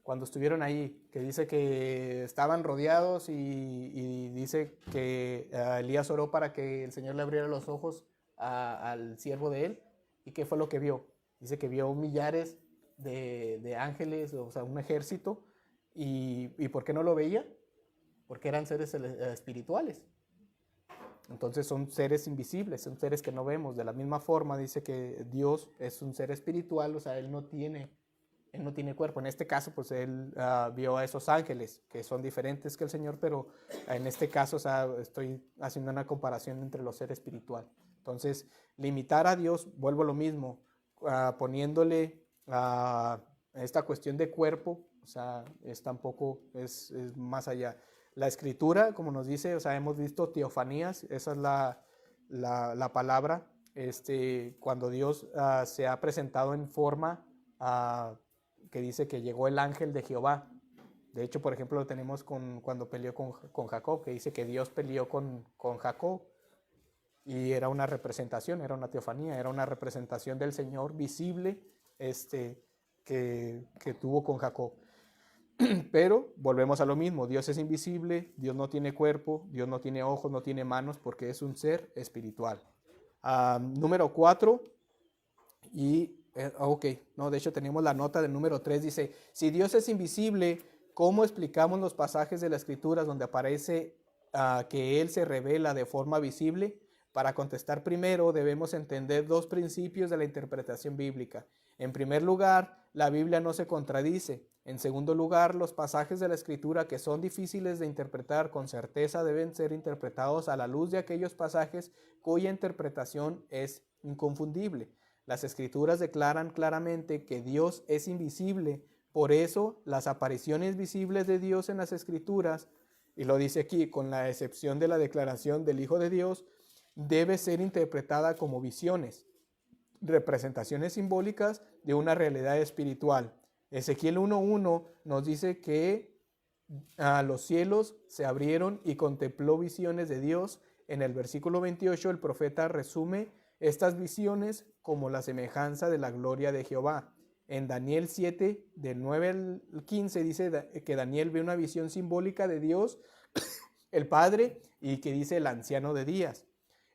Cuando estuvieron ahí, que dice que estaban rodeados y dice que Elías oró para que el Señor le abriera los ojos al siervo de él. ¿Y qué fue lo que vio? Dice que vio millares de ángeles, o sea, un ejército. ¿Y por qué no lo veía? Porque eran seres espirituales. Entonces son seres invisibles, son seres que no vemos. De la misma forma dice que Dios es un ser espiritual, o sea, Él no tiene cuerpo. En este caso, pues Él vio a esos ángeles, que son diferentes que el Señor, pero en este caso, o sea, estoy haciendo una comparación entre los seres espirituales. Entonces, limitar a Dios, vuelvo a lo mismo, poniéndole esta cuestión de cuerpo, o sea, tampoco es más allá. La escritura, como nos dice, o sea, hemos visto teofanías, esa es la palabra, cuando Dios se ha presentado en forma que dice que llegó el ángel de Jehová. De hecho, por ejemplo, lo tenemos cuando peleó con Jacob, que dice que Dios peleó con Jacob y era una representación, era una teofanía, era una representación del Señor visible que tuvo con Jacob. Pero volvemos a lo mismo, Dios es invisible, Dios no tiene cuerpo, Dios no tiene ojos, no tiene manos, porque es un ser espiritual. Número 4, de hecho teníamos la nota del número 3, dice, si Dios es invisible, ¿cómo explicamos los pasajes de las Escrituras donde aparece que Él se revela de forma visible? Para contestar primero debemos entender dos principios de la interpretación bíblica. En primer lugar, la Biblia no se contradice. En segundo lugar, los pasajes de la Escritura que son difíciles de interpretar con certeza deben ser interpretados a la luz de aquellos pasajes cuya interpretación es inconfundible. Las Escrituras declaran claramente que Dios es invisible. Por eso, las apariciones visibles de Dios en las Escrituras, y lo dice aquí, con la excepción de la declaración del Hijo de Dios, debe ser interpretada como visiones, representaciones simbólicas de una realidad espiritual. Ezequiel 1:1 nos dice que los cielos se abrieron y contempló visiones de Dios. En el versículo 28 el profeta resume estas visiones como la semejanza de la gloria de Jehová. En Daniel 7, del 9 al 15, dice que Daniel ve una visión simbólica de Dios, el Padre, y que dice el anciano de días.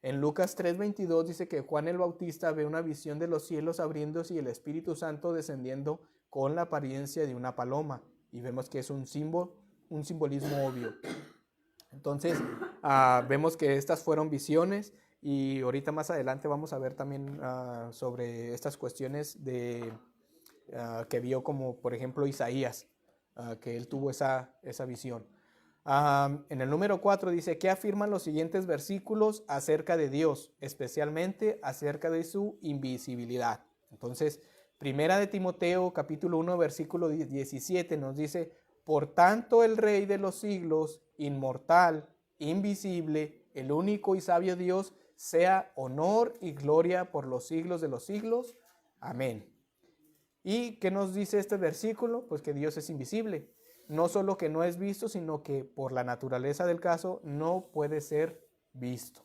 En Lucas 3:22 dice que Juan el Bautista ve una visión de los cielos abriéndose y el Espíritu Santo descendiendo con la apariencia de una paloma. Y vemos que es un simbolismo obvio. Entonces, vemos que estas fueron visiones y ahorita más adelante vamos a ver también sobre estas cuestiones que vio, como por ejemplo Isaías, que él tuvo esa visión. En el número 4 dice, ¿qué afirman los siguientes versículos acerca de Dios? Especialmente acerca de su invisibilidad. Entonces, Primera de Timoteo, capítulo 1, versículo 17 nos dice, por tanto el Rey de los siglos, inmortal, invisible, el único y sabio Dios, sea honor y gloria por los siglos de los siglos. Amén. ¿Y qué nos dice este versículo? Pues que Dios es invisible. No solo que no es visto, sino que por la naturaleza del caso no puede ser visto.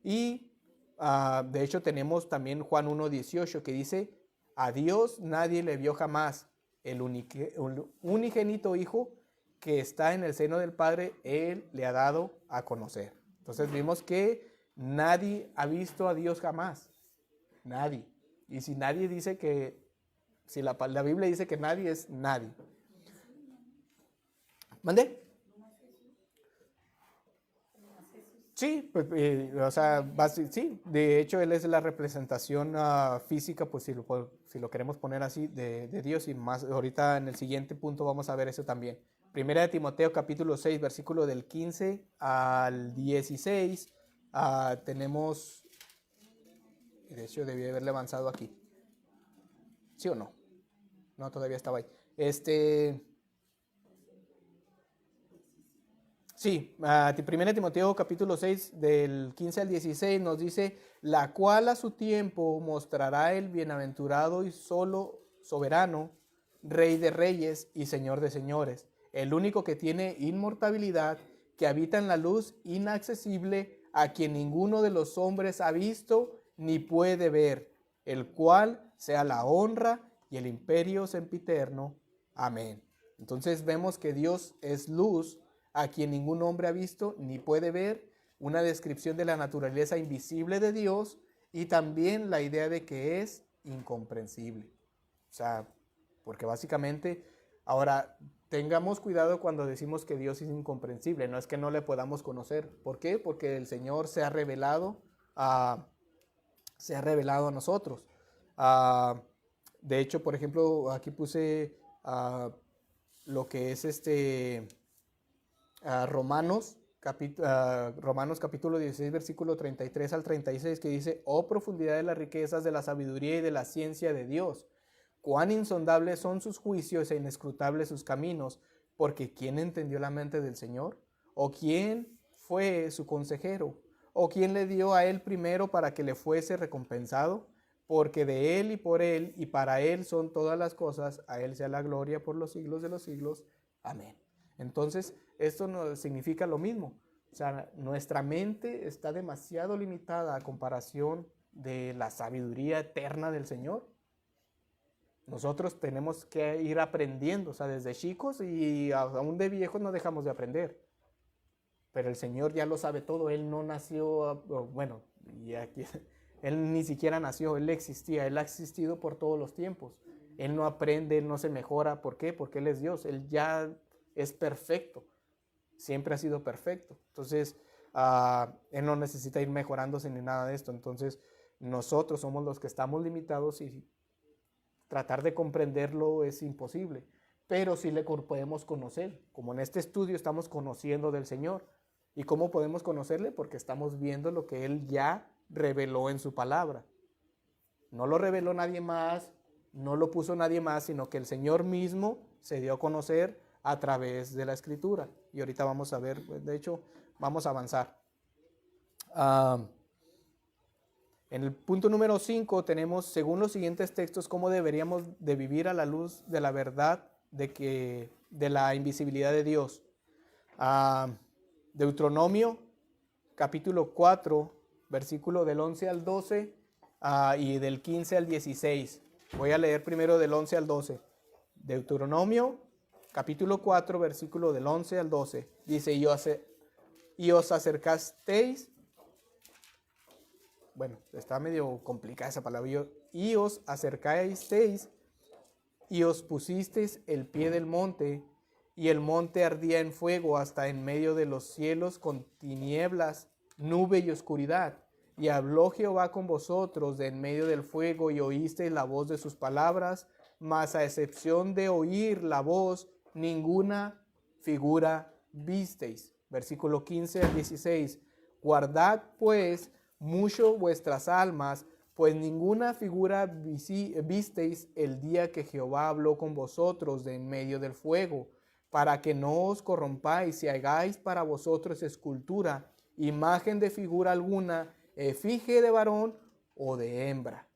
Y de hecho tenemos también Juan 1:18 que dice, a Dios nadie le vio jamás, el unigénito Hijo que está en el seno del Padre, Él le ha dado a conocer. Entonces vimos que nadie ha visto a Dios jamás. Nadie. Y si nadie dice que, si la Biblia dice que nadie, es nadie. ¿Mande? Sí, pues, sí, de hecho Él es la representación física, pues si lo queremos poner así, de Dios, y más ahorita en el siguiente punto vamos a ver eso también. Primera de Timoteo capítulo 6, versículo del 15 al 16, tenemos, de hecho debí haberle avanzado aquí. ¿Sí o no? No, todavía estaba ahí. Sí, 1 Timoteo capítulo 6 del 15 al 16 nos dice, la cual a su tiempo mostrará el bienaventurado y solo soberano, Rey de reyes y Señor de señores, el único que tiene inmortalidad, que habita en la luz inaccesible, a quien ninguno de los hombres ha visto ni puede ver, el cual sea la honra y el imperio sempiterno. Amén. Entonces vemos que Dios es luz, a quien ningún hombre ha visto ni puede ver, una descripción de la naturaleza invisible de Dios y también la idea de que es incomprensible. O sea, porque básicamente, ahora tengamos cuidado cuando decimos que Dios es incomprensible, no es que no le podamos conocer. ¿Por qué? Porque el Señor se ha revelado a nosotros. De hecho, por ejemplo, aquí puse lo que es Romanos capítulo 16, versículo 33 al 36, que dice, oh profundidad de las riquezas de la sabiduría y de la ciencia de Dios, cuán insondables son sus juicios e inescrutables sus caminos, porque ¿quién entendió la mente del Señor? ¿O quién fue su consejero? ¿O quién le dio a él primero para que le fuese recompensado? Porque de él y por él y para él son todas las cosas, a él sea la gloria por los siglos de los siglos. Amén. Entonces, esto no significa lo mismo. O sea, nuestra mente está demasiado limitada a comparación de la sabiduría eterna del Señor. Nosotros tenemos que ir aprendiendo, o sea, desde chicos y aún de viejos no dejamos de aprender. Pero el Señor ya lo sabe todo. Él no nació, bueno, y aquí, Él ni siquiera nació, Él existía, Él ha existido por todos los tiempos. Él no aprende, Él no se mejora. ¿Por qué? Porque Él es Dios, Él ya es perfecto, siempre ha sido perfecto. Entonces, Él no necesita ir mejorándose ni nada de esto. Entonces, nosotros somos los que estamos limitados y tratar de comprenderlo es imposible. Pero sí le podemos conocer, como en este estudio estamos conociendo del Señor. ¿Y cómo podemos conocerle? Porque estamos viendo lo que Él ya reveló en su palabra. No lo reveló nadie más, no lo puso nadie más, sino que el Señor mismo se dio a conocer a través de la Escritura. Y ahorita vamos a ver, de hecho, vamos a avanzar. En el punto número 5 tenemos, según los siguientes textos, cómo deberíamos de vivir a la luz de la verdad de la invisibilidad de Dios. Deuteronomio, capítulo 4, versículo del 11 al 12 y del 15 al 16. Voy a leer primero del 11 al 12. Deuteronomio, capítulo 4, versículo del 11 al 12. Dice, y os acercasteis. Bueno, está medio complicada esa palabra. Y os acercasteis y os pusisteis el pie del monte, y el monte ardía en fuego hasta en medio de los cielos con tinieblas, nube y oscuridad. Y habló Jehová con vosotros de en medio del fuego, y oísteis la voz de sus palabras, mas a excepción de oír la voz, ninguna figura visteis. Versículo 15 al 16. Guardad pues mucho vuestras almas, pues ninguna figura visteis el día que Jehová habló con vosotros de en medio del fuego, para que no os corrompáis y hagáis para vosotros escultura, imagen de figura alguna, efigie de varón o de hembra.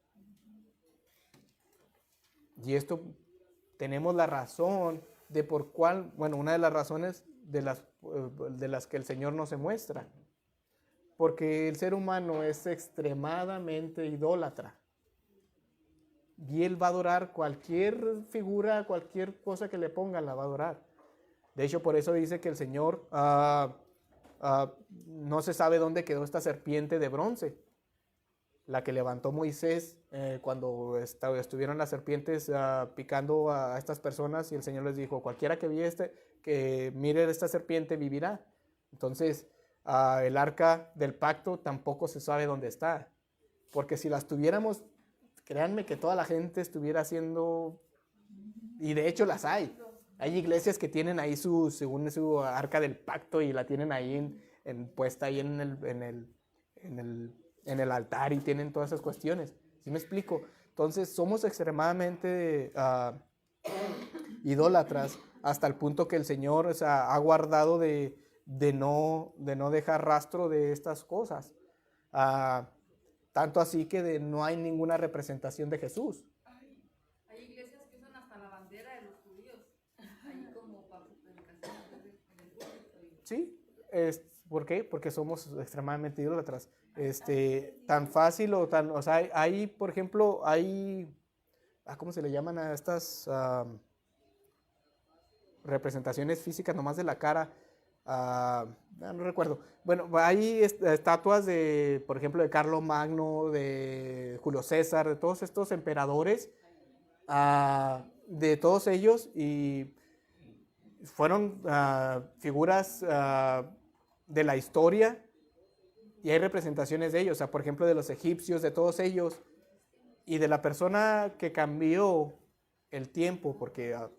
Y esto tenemos la razón de por cuál, bueno, una de las razones de las que el Señor no se muestra. Porque el ser humano es extremadamente idólatra. Y él va a adorar cualquier figura, cualquier cosa que le pongan, la va a adorar. De hecho, por eso dice que el Señor no se sabe dónde quedó esta serpiente de bronce, la que levantó Moisés cuando estuvieron las serpientes picando a estas personas, y el Señor les dijo, cualquiera que mire esta serpiente vivirá. Entonces, el arca del pacto tampoco se sabe dónde está, porque si las tuviéramos, créanme que toda la gente estuviera haciendo, y de hecho las hay iglesias que tienen ahí según su arca del pacto, y la tienen ahí puesta ahí en el altar, y tienen todas esas cuestiones. ¿Sí me explico? Entonces somos extremadamente idólatras hasta el punto que el Señor, o sea, ha guardado de no dejar rastro de estas cosas. Tanto así que no hay ninguna representación de Jesús. Hay iglesias que usan hasta la bandera de los judíos, ahí como para predicación en el púlpito. Sí, ¿por qué? Porque somos extremadamente idólatras. Tan fácil o sea, hay, por ejemplo, ¿cómo se le llaman a estas representaciones físicas nomás de la cara? No recuerdo. Bueno, hay estatuas de, por ejemplo, de Carlos Magno, de Julio César, de todos estos emperadores, de todos ellos, y fueron figuras de la historia, y hay representaciones de ellos, o sea, por ejemplo, de los egipcios, de todos ellos, y de la persona que cambió el tiempo, porque o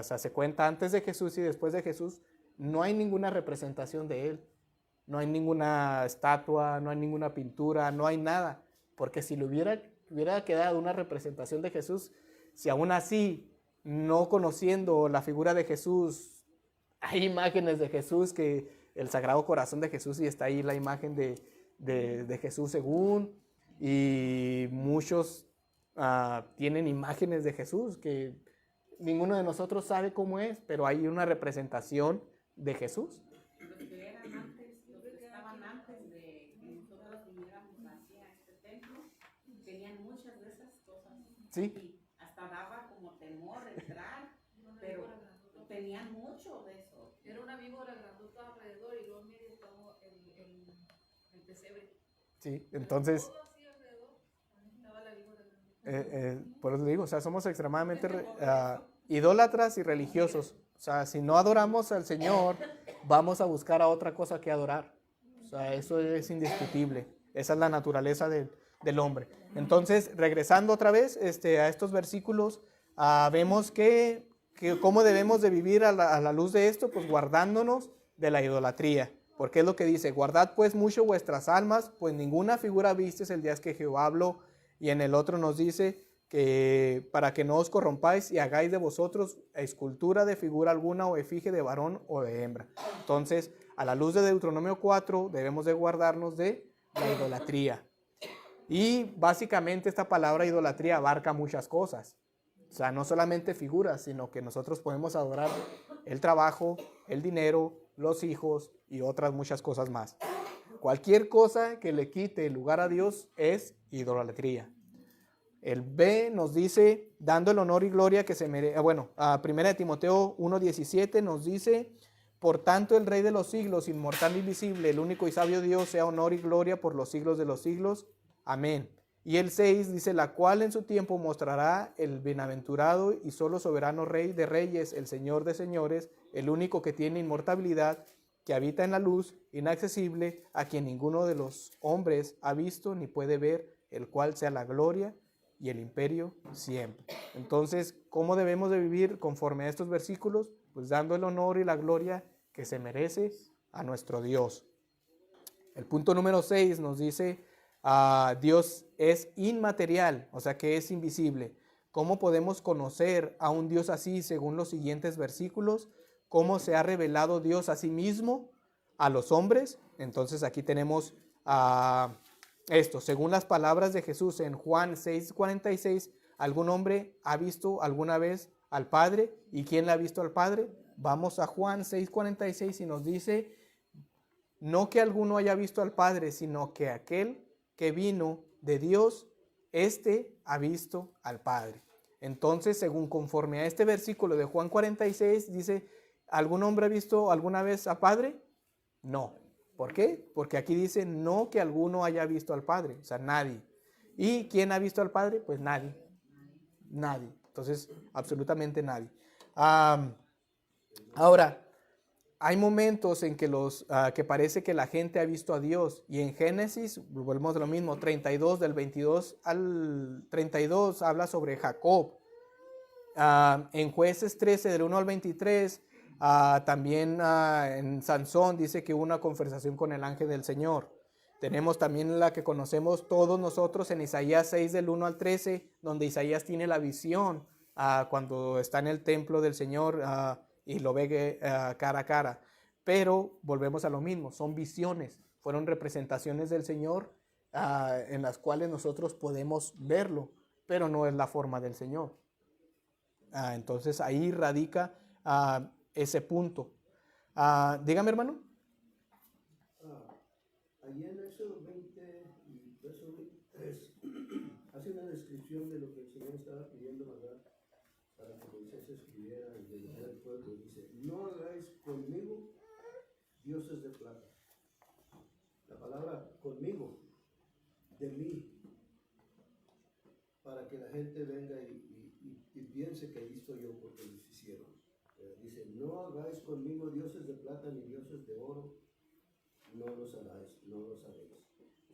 sea, se cuenta antes de Jesús y después de Jesús, no hay ninguna representación de él, no hay ninguna estatua, no hay ninguna pintura, no hay nada, porque si le hubiera quedado una representación de Jesús, si aún así, no conociendo la figura de Jesús, hay imágenes de Jesús, que el Sagrado Corazón de Jesús, y está ahí la imagen de Jesús según, y muchos tienen imágenes de Jesús que ninguno de nosotros sabe cómo es, pero hay una representación de Jesús. Los que eran antes, los que estaban antes de que nosotros viniéramos hacia este templo, tenían muchas de esas cosas. Sí. Y hasta daba como temor entrar, pero tenían mucho de eso. Era una víbora grandota alrededor y luego en medio estaba el pesebre. Sí, entonces, Todo así alrededor estaba la víbora grandota. por eso digo, o sea, somos extremadamente idólatras y religiosos. O sea, si no adoramos al Señor, vamos a buscar a otra cosa que adorar. O sea, eso es indiscutible. Esa es la naturaleza del hombre. Entonces, regresando otra vez a estos versículos, vemos que cómo debemos de vivir a la luz de esto, pues guardándonos de la idolatría. Porque es lo que dice: guardad pues mucho vuestras almas, pues ninguna figura vistes el día que Jehová habló. Y en el otro nos dice que para que no os corrompáis y hagáis de vosotros escultura de figura alguna o efigie de varón o de hembra. Entonces, a la luz de Deuteronomio 4, debemos de guardarnos de la idolatría. Y básicamente esta palabra idolatría abarca muchas cosas. O sea, no solamente figuras, sino que nosotros podemos adorar el trabajo, el dinero, los hijos y otras muchas cosas más. Cualquier cosa que le quite el lugar a Dios es idolatría. El B nos dice, dando el honor y gloria que se merece. Bueno, a 1 Timoteo 1:17 nos dice: por tanto el Rey de los siglos, inmortal e invisible, el único y sabio Dios, sea honor y gloria por los siglos de los siglos. Amén. Y el 6 dice: la cual en su tiempo mostrará el bienaventurado y solo soberano Rey de reyes, el Señor de señores, el único que tiene inmortalidad, que habita en la luz, inaccesible, a quien ninguno de los hombres ha visto ni puede ver, el cual sea la gloria y el imperio siempre. Entonces, ¿cómo debemos de vivir conforme a estos versículos? Pues dando el honor y la gloria que se merece a nuestro Dios. El punto número 6 nos dice: Dios es inmaterial, o sea que es invisible. ¿Cómo podemos conocer a un Dios así según los siguientes versículos? ¿Cómo se ha revelado Dios a sí mismo a los hombres? Entonces aquí tenemos esto, según las palabras de Jesús en Juan 6:46, ¿algún hombre ha visto alguna vez al Padre? ¿Y quién le ha visto al Padre? Vamos a Juan 6:46 y nos dice: no que alguno haya visto al Padre, sino que aquel que vino de Dios, éste ha visto al Padre. Entonces, según conforme a este versículo de Juan 46, dice: ¿algún hombre ha visto alguna vez al Padre? No. ¿Por qué? Porque aquí dice: no que alguno haya visto al Padre, o sea, nadie. ¿Y quién ha visto al Padre? Pues nadie. Nadie. Entonces, absolutamente nadie. Ahora, hay momentos en que que parece que la gente ha visto a Dios, y en Génesis, volvemos a lo mismo, 32, del 22 al 32, habla sobre Jacob. En Jueces 13, del 1 al 23, también en Sansón dice que hubo una conversación con el ángel del Señor. Tenemos también la que conocemos todos nosotros en Isaías 6 del 1 al 13, donde Isaías tiene la visión cuando está en el templo del Señor y lo ve cara a cara. Pero volvemos a lo mismo, son visiones, fueron representaciones del Señor en las cuales nosotros podemos verlo, pero no es la forma del Señor. Entonces ahí radica ese punto. Dígame, hermano. Allí en Éxodo 20 y verso 23 hace una descripción de lo que el Señor estaba pidiendo, ¿verdad? Para que Moisés escribiera y le dijera al pueblo. Dice, no hagáis conmigo dioses de plata. La palabra conmigo, de mí, para que la gente venga y piense que ahí estoy yo porque los hicieron. Dice, no hagáis conmigo dioses de plata ni dioses de oro, no los haráis, no los haréis.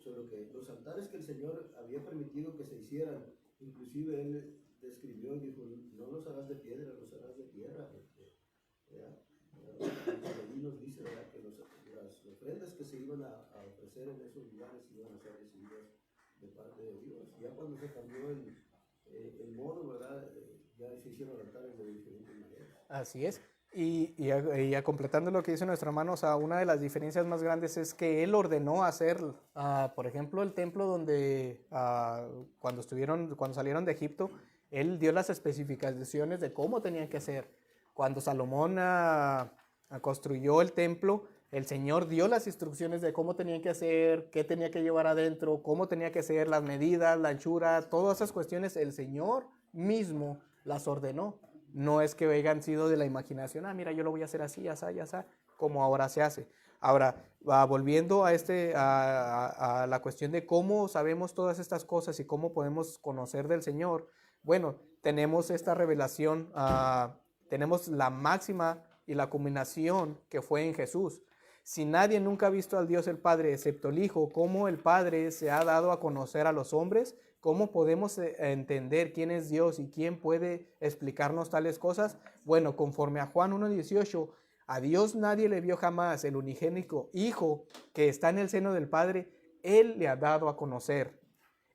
Solo que los altares que el Señor había permitido que se hicieran, inclusive Él describió y dijo, no los harás de piedra, los harás de tierra. Ahí nos dice, ¿verdad?, que las ofrendas que se iban a ofrecer en esos lugares iban a ser recibidas de parte de Dios. Ya cuando se cambió el modo, ¿verdad?, ya se hicieron altares de diferentes maneras. Así es. Y completando lo que dice nuestro hermano, o sea, una de las diferencias más grandes es que él ordenó hacer, por ejemplo, el templo donde cuando salieron de Egipto, él dio las especificaciones de cómo tenían que hacer. Cuando Salomón construyó el templo, el Señor dio las instrucciones de cómo tenían que hacer, qué tenía que llevar adentro, cómo tenía que ser, las medidas, la anchura, todas esas cuestiones, el Señor mismo las ordenó. No es que hayan sido de la imaginación, mira, yo lo voy a hacer así, así, así, como ahora se hace. Ahora, volviendo a la cuestión de cómo sabemos todas estas cosas y cómo podemos conocer del Señor, bueno, tenemos esta revelación, tenemos la máxima y la culminación que fue en Jesús. Si nadie nunca ha visto al Dios el Padre excepto el Hijo, ¿cómo el Padre se ha dado a conocer a los hombres? ¿Cómo podemos entender quién es Dios y quién puede explicarnos tales cosas? Bueno, conforme a Juan 1:18, a Dios nadie le vio jamás, el unigénico Hijo que está en el seno del Padre, Él le ha dado a conocer.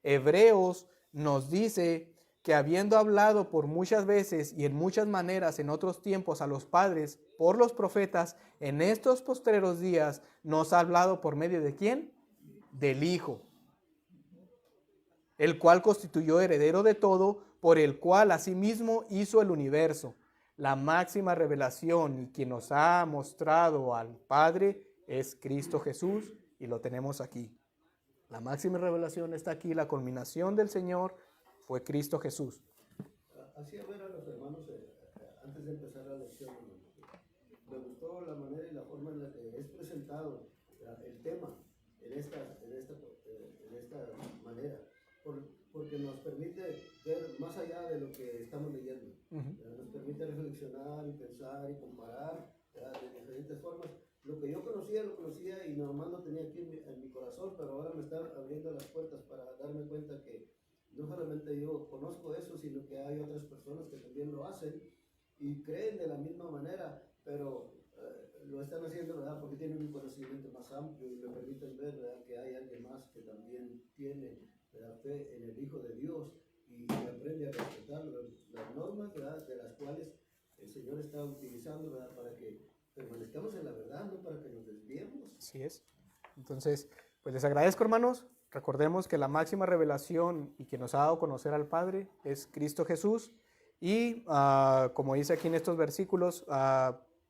Hebreos nos dice que habiendo hablado por muchas veces y en muchas maneras en otros tiempos a los padres por los profetas, en estos postreros días nos ha hablado por medio de ¿quién? Del Hijo, el cual constituyó heredero de todo, por el cual asimismo hizo el universo. La máxima revelación y quien nos ha mostrado al Padre es Cristo Jesús, y lo tenemos aquí. La máxima revelación está aquí, la culminación del Señor fue Cristo Jesús. Hacía ver a los hermanos antes de empezar la lección. Me gustó la manera y la forma en la que es presentado el tema en esta manera, porque nos permite ver más allá de lo que estamos leyendo. Nos permite reflexionar y pensar y comparar de diferentes formas. Lo que yo conocía y nomás lo tenía aquí en mi corazón, pero ahora me está abriendo las puertas para darme cuenta que no solamente yo conozco eso, sino que hay otras personas que también lo hacen y creen de la misma manera, pero lo están haciendo, ¿verdad?, porque tienen un conocimiento más amplio y me permiten ver, ¿verdad?, que hay alguien más que también tiene la fe en el Hijo de Dios y aprende a respetar las normas, ¿verdad?, de las cuales el Señor está utilizando, ¿verdad?, para que permanezcamos en la verdad, no para que nos desviemos. Así es. Entonces, pues les agradezco, hermanos. Recordemos que la máxima revelación y que nos ha dado a conocer al Padre es Cristo Jesús. Y como dice aquí en estos versículos,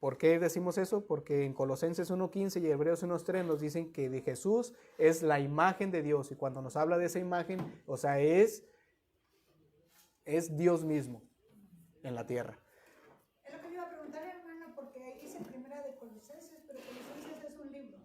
¿por qué decimos eso? Porque en Colosenses 1:15 y Hebreos 1:3 nos dicen que de Jesús es la imagen de Dios. Y cuando nos habla de esa imagen, o sea, es Dios mismo en la tierra. Es lo que le iba a preguntar, hermano, porque ahí dice Primera de Colosenses, pero Colosenses es un libro.